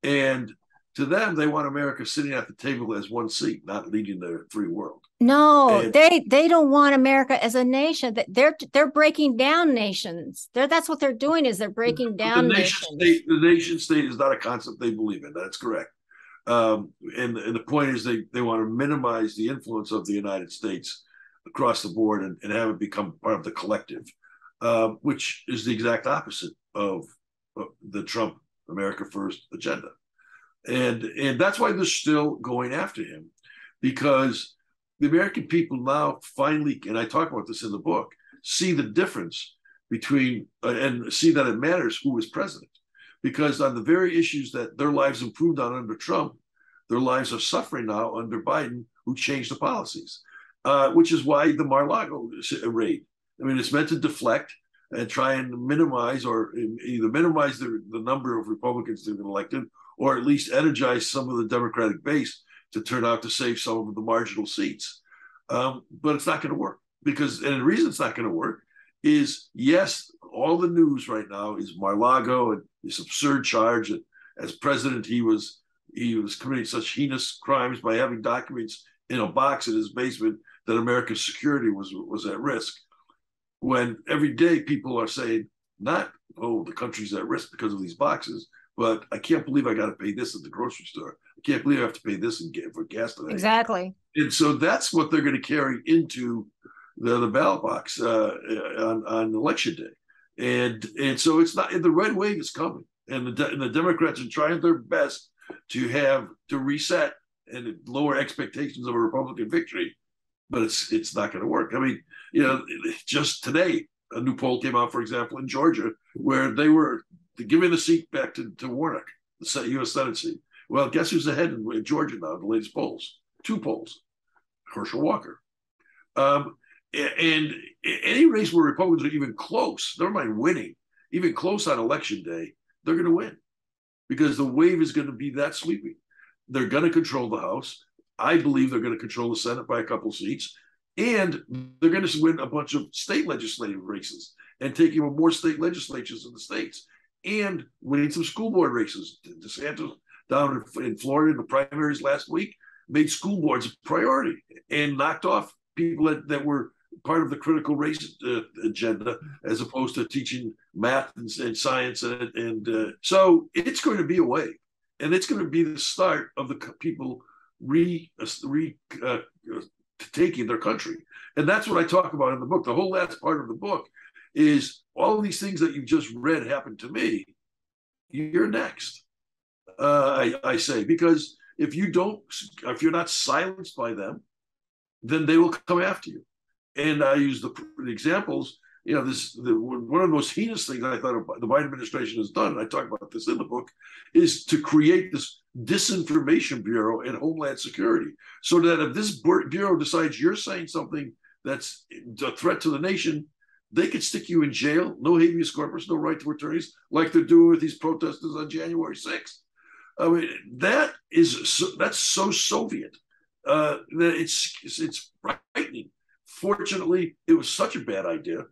And to them, they want America sitting at the table as one seat, not leading the free world. No, they don't want America as a nation. They're breaking down nations. That's what they're doing, is they're breaking down nations. The nation state is not a concept they believe in. That's correct. And the point is they want to minimize the influence of the United States across the board and have it become part of the collective, which is the exact opposite of the Trump America First agenda. And that's why they're still going after him, because the American people now finally, and I talk about this in the book, see the difference between and see that it matters who is president. Because on the very issues that their lives improved on under Trump, their lives are suffering now under Biden, who changed the policies, which is why the Mar-a-Lago raid. I mean, it's meant to deflect and try and minimize, or either minimize the number of Republicans that have been elected, or at least energize some of the Democratic base to turn out to save some of the marginal seats. But it's not going to work, because, and the reason it's not going to work is, yes, all the news right now is Mar-a-Lago and this absurd charge that as president he was committing such heinous crimes by having documents in a box in his basement that America's security was at risk. When every day people are saying, not, oh, the country's at risk because of these boxes, but I can't believe I got to pay this at the grocery store. I can't believe I have to pay this for gas today. Exactly. And so that's what they're going to carry into the ballot box on election day. And so it's not, the red wave is coming, and the Democrats are trying their best to reset and lower expectations of a Republican victory, but it's not going to work. I mean, just today, a new poll came out, for example, in Georgia, where they were giving the seat back to Warnock, the U.S. Senate seat. Well, guess who's ahead in Georgia now, the latest polls? 2 polls. Herschel Walker. And any race where Republicans are even close, never mind winning, even close on election day, they're going to win, because the wave is going to be that sweeping. They're going to control the House. I believe they're going to control the Senate by a couple seats, and they're going to win a bunch of state legislative races and take even more state legislatures in the states, and winning some school board races. DeSantis down in Florida in the primaries last week made school boards a priority and knocked off people that were part of the critical race agenda, as opposed to teaching math and science. So it's going to be a wave, and it's going to be the start of the people taking their country. And that's what I talk about in the book. The whole last part of the book is all of these things that you've just read happened to me. You're next. I say, because if you're not silenced by them, then they will come after you. And I use the examples. One of the most heinous things I thought the Biden administration has done, and I talk about this in the book, is to create this disinformation bureau in Homeland Security, so that if this bureau decides you're saying something that's a threat to the nation, they could stick you in jail, no habeas corpus, no right to attorneys, like they're doing with these protesters on January 6th. I mean, that's so Soviet that it's frightening. Fortunately, it was such a bad idea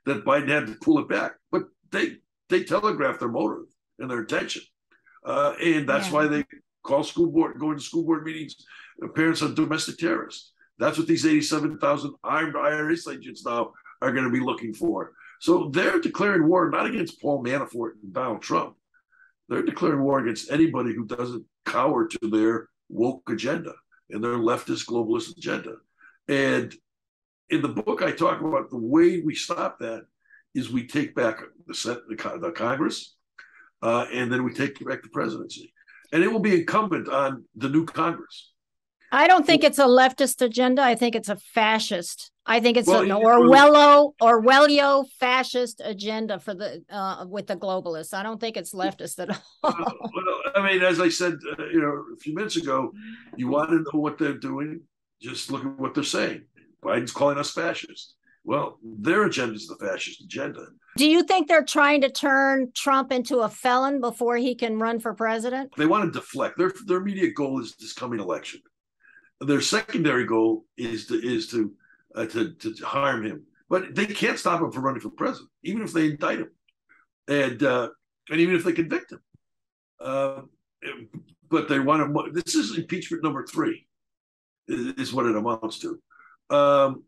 that Biden had to pull it back. But they telegraphed their motive and their intention. And that's Yeah. why they call going to school board meetings, parents of domestic terrorists. That's what these 87,000 armed IRS agents now are going to be looking for. So they're declaring war not against Paul Manafort and Donald Trump. They're declaring war against anybody who doesn't cower to their woke agenda and their leftist globalist agenda. And in the book, I talk about the way we stop that is we take back the Congress, and then we take back the presidency. And it will be incumbent on the new Congress. I don't think it's a leftist agenda. I think it's a fascist. I think it's an Orwellio fascist agenda for the with the globalists. I don't think it's leftist at all. Well, I mean, as I said, a few minutes ago, you want to know what they're doing? Just look at what they're saying. Biden's calling us fascist. Well, their agenda is the fascist agenda. Do you think they're trying to turn Trump into a felon before he can run for president? They want to deflect. Their immediate goal is this coming election. Their secondary goal is to harm him, but they can't stop him from running for president, even if they indict him, and even if they convict him. But they want to. This is impeachment number 3, is what it amounts to, and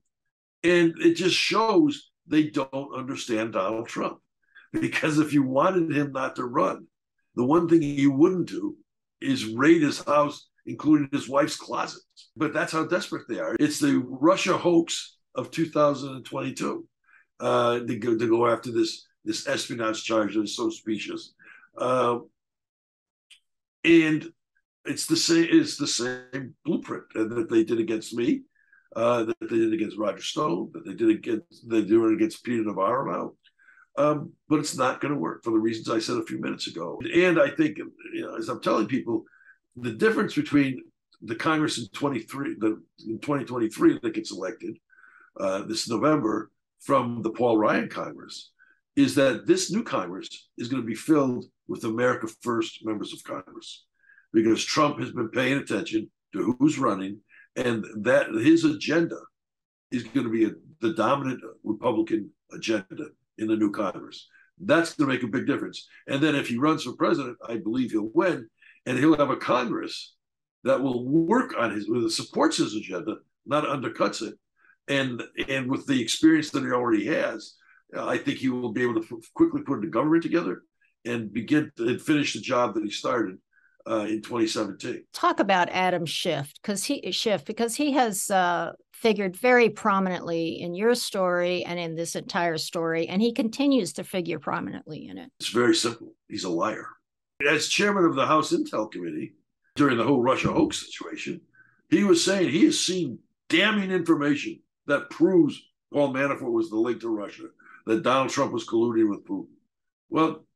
it just shows they don't understand Donald Trump. Because if you wanted him not to run, the one thing you wouldn't do is raid his house, including his wife's closets. But that's how desperate they are. It's the Russia hoax of 2022 to go after this espionage charge that is so specious. And it's the same blueprint that they did against me, that they did against Roger Stone, that they do it against Peter Navarro now. But it's not going to work for the reasons I said a few minutes ago. And I think, as I'm telling people, the difference between the Congress in 2023 that gets elected this November from the Paul Ryan Congress is that this new Congress is going to be filled with America First members of Congress, because Trump has been paying attention to who's running, and that his agenda is going to be the dominant Republican agenda in the new Congress. That's going to make a big difference. And then if he runs for president, I believe he'll win. And he'll have a Congress that will work on supports his agenda, not undercuts it. And with the experience that he already has, I think he will be able to quickly put the government together and begin and finish the job that he started in 2017. Talk about Adam Schiff, because he has figured very prominently in your story and in this entire story, and he continues to figure prominently in it. It's very simple. He's a liar. As chairman of the House Intel Committee during the whole Russia hoax situation, he was saying he has seen damning information that proves Paul Manafort was the link to Russia, that Donald Trump was colluding with Putin. Well,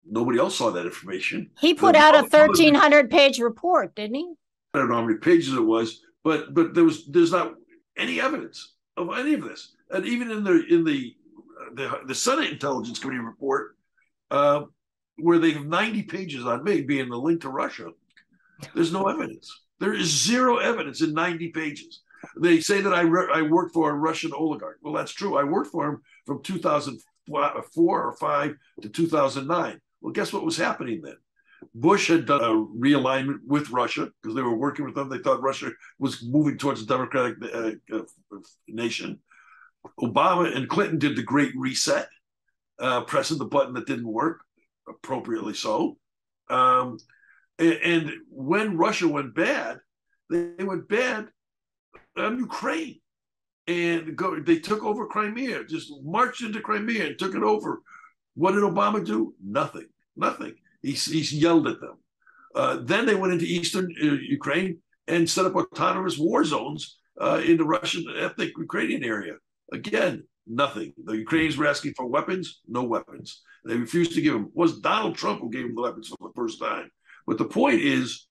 nobody else saw that information. He put out a 1,300-page report, didn't he? I don't know how many pages it was, but there's not any evidence of any of this. And even in the Senate Intelligence Committee report, where they have 90 pages on me being the link to Russia, there's no evidence. There is zero evidence in 90 pages. They say that I worked for a Russian oligarch. Well, that's true. I worked for him from 2004 or 5 to 2009. Well, guess what was happening then? Bush had done a realignment with Russia because they were working with them. They thought Russia was moving towards a democratic nation. Obama and Clinton did the Great Reset, pressing the button that didn't work, appropriately so. And when Russia went bad, they went bad on Ukraine. And they took over Crimea, just marched into Crimea and took it over. What did Obama do? Nothing. He yelled at them. Then they went into eastern Ukraine and set up autonomous war zones in the Russian ethnic Ukrainian area. Again, nothing. The Ukrainians were asking for weapons, no weapons. They refused to give them. It was Donald Trump who gave them the weapons for the first time. But the point is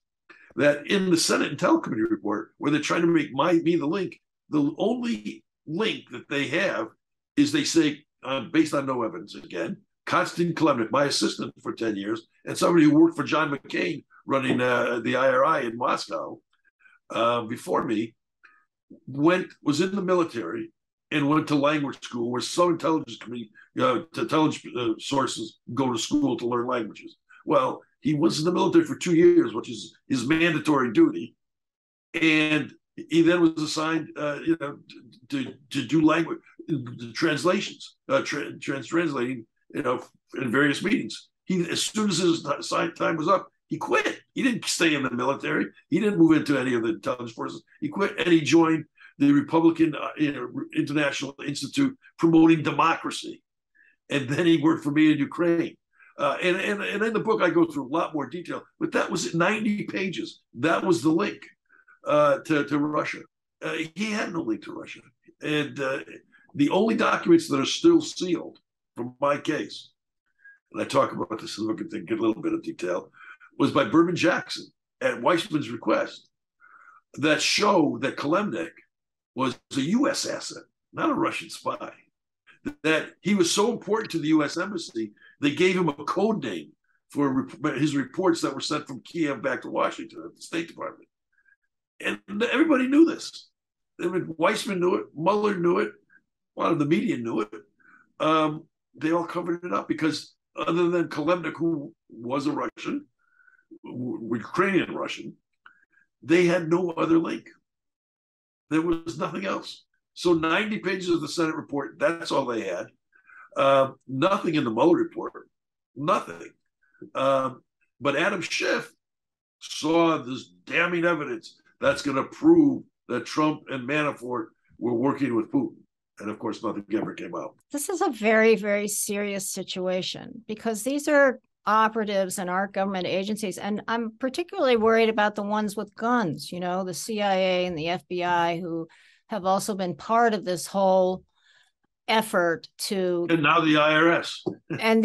that in the Senate Intel Committee report, where they're trying to make me the link, the only link that they have is they say, based on no evidence again, Konstantin Kilimnik, my assistant for 10 years, and somebody who worked for John McCain running the IRI in Moscow before me, was in the military and went to language school, where some intelligence committee, intelligence sources go to school to learn languages. Well, He was in the military for 2 years, which is his mandatory duty, and he then was assigned, to do language translations, translating, in various meetings. He, as soon as his time was up, he quit. He didn't stay in the military. He didn't move into any of the intelligence forces. He quit and he joined the Republican International Institute promoting democracy. And then he worked for me in Ukraine. And in the book, I go through a lot more detail, but that was 90 pages. That was the link to Russia. He had no link to Russia. And the only documents that are still sealed from my case, and I talk about this in the book and get a little bit of detail, was by Berman Jackson at Weissman's request, that show that Kalemnik was a U.S. asset, not a Russian spy. That he was so important to the U.S. embassy, they gave him a code name for his reports that were sent from Kiev back to Washington at the State Department. And everybody knew this. I mean, Weissman knew it, Mueller knew it, a lot of the media knew it. They all covered it up because other than Kalemnik, who was a Russian, Ukrainian Russian, they had no other link. There was nothing else. So 90 pages of the Senate report, that's all they had. Nothing in the Mueller report, nothing. But Adam Schiff saw this damning evidence that's going to prove that Trump and Manafort were working with Putin. And of course, nothing ever came out. This is a very, very serious situation because these are operatives in our government agencies. And I'm particularly worried about the ones with guns, the CIA and the FBI, who have also been part of this whole effort to... And now the IRS. And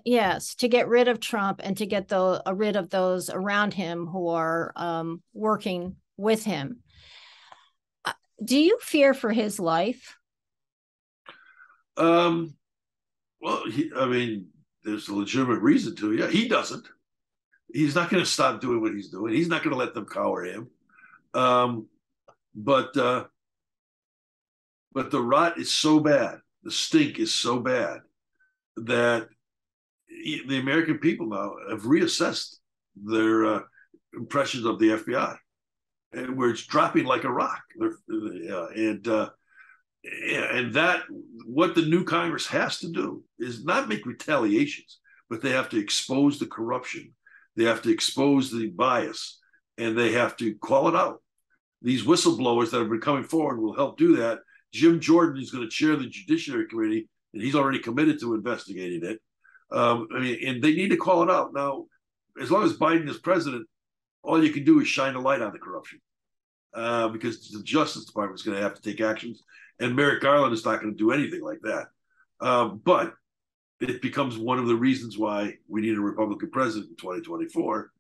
yes, to get rid of Trump and to get rid of those around him who are working with him. Do you fear for his life? Well, there's a legitimate reason to. Yeah, he doesn't. He's not going to stop doing what he's doing. He's not going to let them cower him. But the rot is so bad, the stink is so bad that the American people now have reassessed their impressions of the FBI, and where it's dropping like a rock. And that what the new Congress has to do is not make retaliations, but they have to expose the corruption. They have to expose the bias, and they have to call it out. These whistleblowers that have been coming forward will help do that. Jim Jordan is going to chair the Judiciary Committee, and he's already committed to investigating it. And they need to call it out. Now, as long as Biden is president, all you can do is shine a light on the corruption, because the Justice Department is going to have to take actions, and Merrick Garland is not going to do anything like that. But it becomes one of the reasons why we need a Republican president in 2024.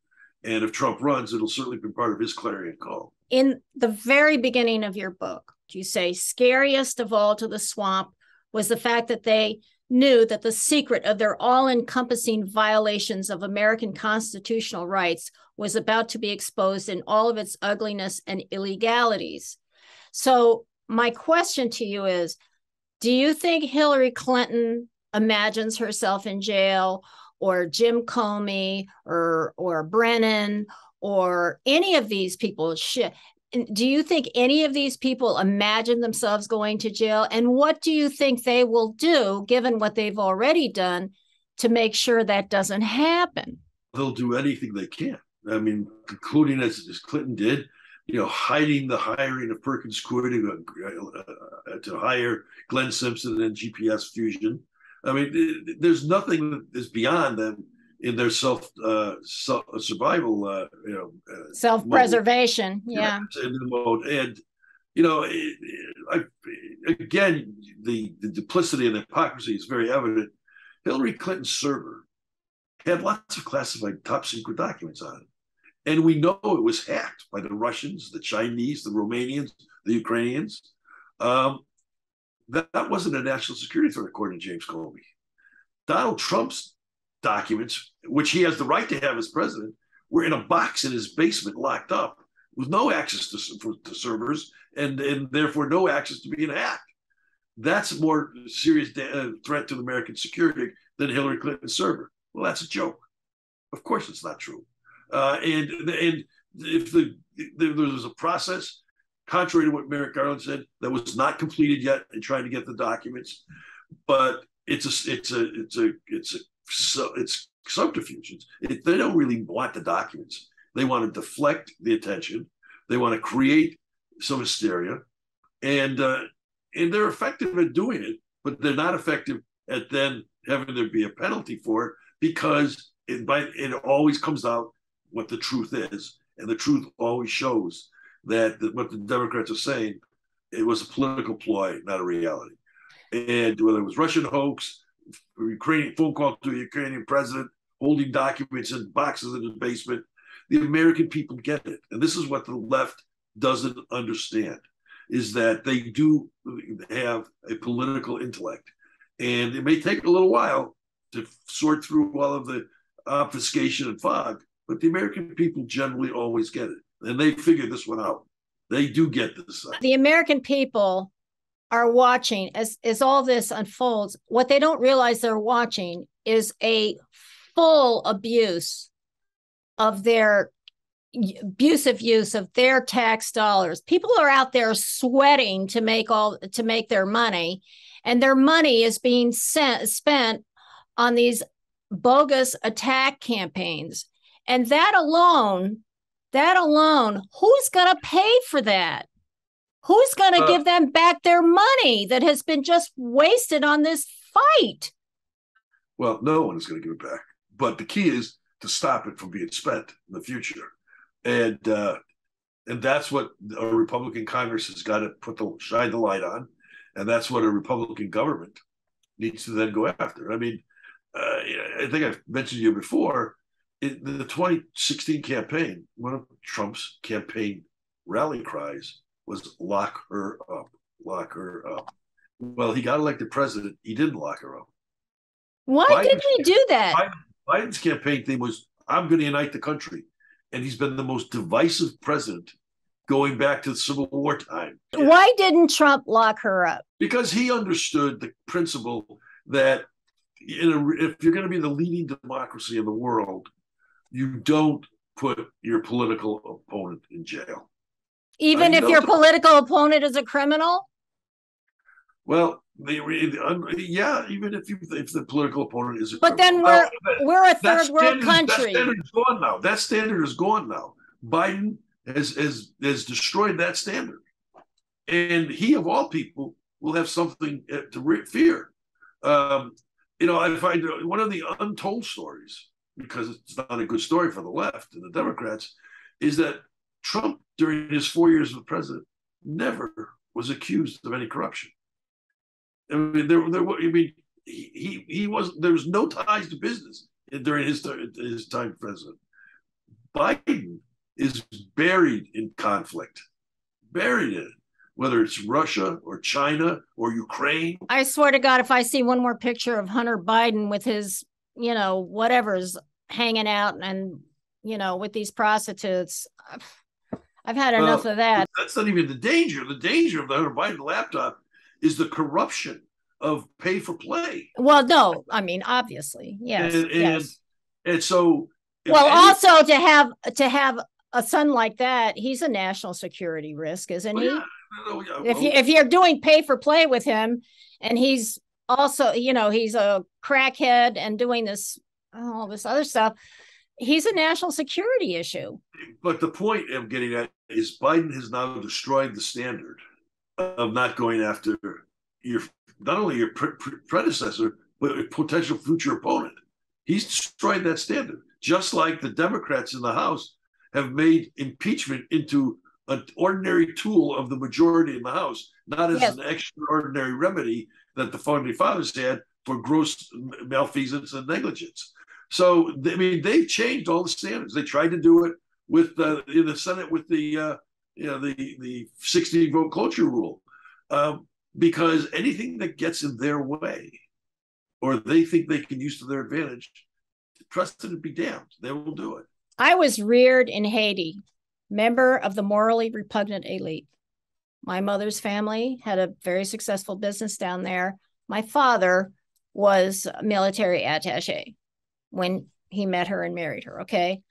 And if Trump runs, it'll certainly be part of his clarion call. In the very beginning of your book, you say, scariest of all to the swamp was the fact that they knew that the secret of their all-encompassing violations of American constitutional rights was about to be exposed in all of its ugliness and illegalities. So my question to you is, do you think Hillary Clinton imagines herself in jail, or Jim Comey, or Brennan, or any of these people? Do you think any of these people imagine themselves going to jail? And what do you think they will do, given what they've already done, to make sure that doesn't happen? They'll do anything they can. I mean, including as Clinton did, hiding the hiring of Perkins Coie to hire Glenn Simpson and GPS Fusion. I mean, there's nothing that is beyond them in their survival, self-preservation. Yeah. Mode. And, again, the duplicity and the hypocrisy is very evident. Hillary Clinton's server had lots of classified top secret documents on it. And we know it was hacked by the Russians, the Chinese, the Romanians, the Ukrainians. That wasn't a national security threat, according to James Comey. Donald Trump's documents, which he has the right to have as president, were in a box in his basement, locked up, with no access to servers, and therefore no access to being hacked. That's a more serious threat to American security than Hillary Clinton's server. Well, that's a joke. Of course, it's not true. And if there was a process, contrary to what Merrick Garland said, that was not completed yet in trying to get the documents, but it's subterfuge. They don't really want the documents. They want to deflect the attention. They want to create some hysteria, and they're effective at doing it, but they're not effective at then having there be a penalty for it, because it always comes out what the truth is, and the truth always shows that what the Democrats are saying, it was a political ploy, not a reality. And whether it was Russian hoax, Ukrainian phone call to a Ukrainian president, holding documents in boxes in the basement, the American people get it. And this is what the left doesn't understand, is that they do have a political intellect. And it may take a little while to sort through all of the obfuscation and fog, but the American people generally always get it. And they figure this one out. They do get this. The American people are watching as all this unfolds. What they don't realize they're watching is a full abuse of their abusive use of their tax dollars. People are out there sweating to make their money, and their money is being spent on these bogus attack campaigns. And that alone, who's going to pay for that? Who's going to give them back their money that has been just wasted on this fight? Well, no one is going to give it back. But the key is to stop it from being spent in the future. And that's what a Republican Congress has got to shine the light on. And that's what a Republican government needs to then go after. I mean, I think I've mentioned to you before, in the 2016 campaign, one of Trump's campaign rally cries was "lock her up, lock her up." Well, he got elected president. He didn't lock her up. Why did he do that? Biden's campaign thing was, "I'm going to unite the country," and he's been the most divisive president going back to the Civil War time. Why didn't Trump lock her up? Because he understood the principle that if you're going to be the leading democracy in the world, you don't put your political opponent in jail. Even if your political opponent is a criminal? Well, yeah, even if the political opponent is a criminal. But then we're a third world country. That standard is gone now. That standard is gone now. Biden has destroyed that standard. And he, of all people, will have something to fear. I find one of the untold stories, because it's not a good story for the left and the Democrats, is that Trump, during his 4 years as president, never was accused of any corruption. I mean, there was no ties to business during his time president. Biden is buried in conflict, buried in it, whether it's Russia or China or Ukraine. I swear to God, if I see one more picture of Hunter Biden with his, whatever's hanging out and, with these prostitutes, I've had enough of that. That's not even the danger. The danger of the Hunter Biden laptop is the corruption of pay for play. Well, no, I mean, obviously, yes. And so, also to have a son like that, he's a national security risk, isn't he? If you're doing pay for play with him, and he's also, he's a crackhead and doing all this other stuff, he's a national security issue. But the point I'm getting at is Biden has now destroyed the standard of not going after not only your predecessor, but a potential future opponent. He's destroyed that standard, just like the Democrats in the House have made impeachment into an ordinary tool of the majority in the House, not as an extraordinary remedy that the founding fathers had for gross malfeasance and negligence. So, I mean, they've changed all the standards. They tried to do it with in the Senate with the 60-vote cloture rule, because anything that gets in their way, or they think they can use to their advantage, precedent be damned. They will do it. I was reared in Haiti, member of the morally repugnant elite. My mother's family had a very successful business down there. My father was a military attaché. When he met her and married her. Okay.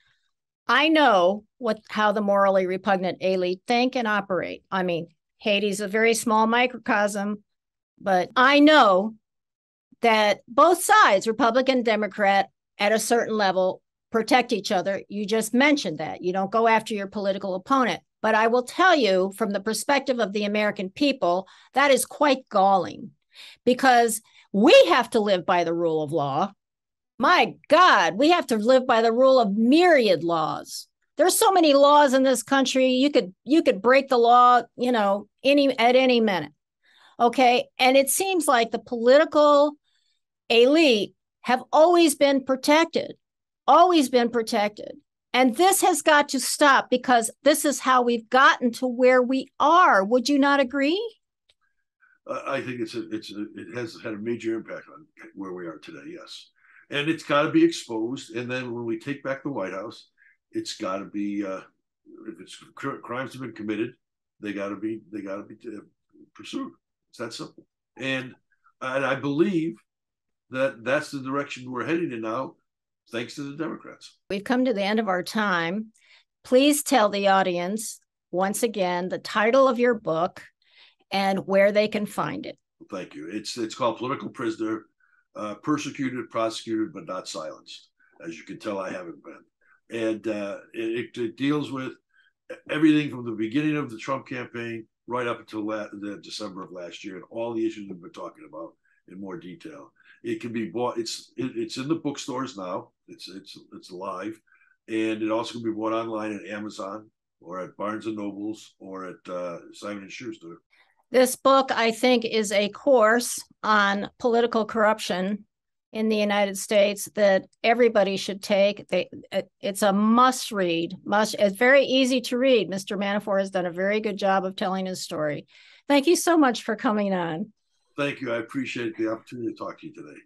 I know how the morally repugnant elite think and operate. I mean, Haiti's a very small microcosm, but I know that both sides, Republican, Democrat, at a certain level, protect each other. You just mentioned that. You don't go after your political opponent. But I will tell you, from the perspective of the American people, that is quite galling because we have to live by the rule of law. My God, we have to live by the rule of myriad laws. There's so many laws in this country. You could break the law, at any minute. Okay. And it seems like the political elite have always been protected. And this has got to stop because this is how we've gotten to where we are. Would you not agree? I think it has had a major impact on where we are today. Yes, and it's got to be exposed. And then when we take back the White House, it's got to be if it's crimes have been committed, they got to be pursued. It's that simple. And I believe that that's the direction we're heading in now, thanks to the Democrats. We've come to the end of our time. Please tell the audience once again the title of your book and where they can find it. Thank you. It's called Political Prisoner, Persecuted, Prosecuted, but Not Silenced. As you can tell, I haven't been. And it deals with everything from the beginning of the Trump campaign right up until the December of last year and all the issues we've been talking about in more detail. It can be bought. It's in the bookstores now. It's live, and it also can be bought online at Amazon or at Barnes and Nobles or at Simon & Schuster. This book, I think, is a course on political corruption in the United States that everybody should take. It's a must read. It's very easy to read. Mr. Manafort has done a very good job of telling his story. Thank you so much for coming on. Thank you. I appreciate the opportunity to talk to you today.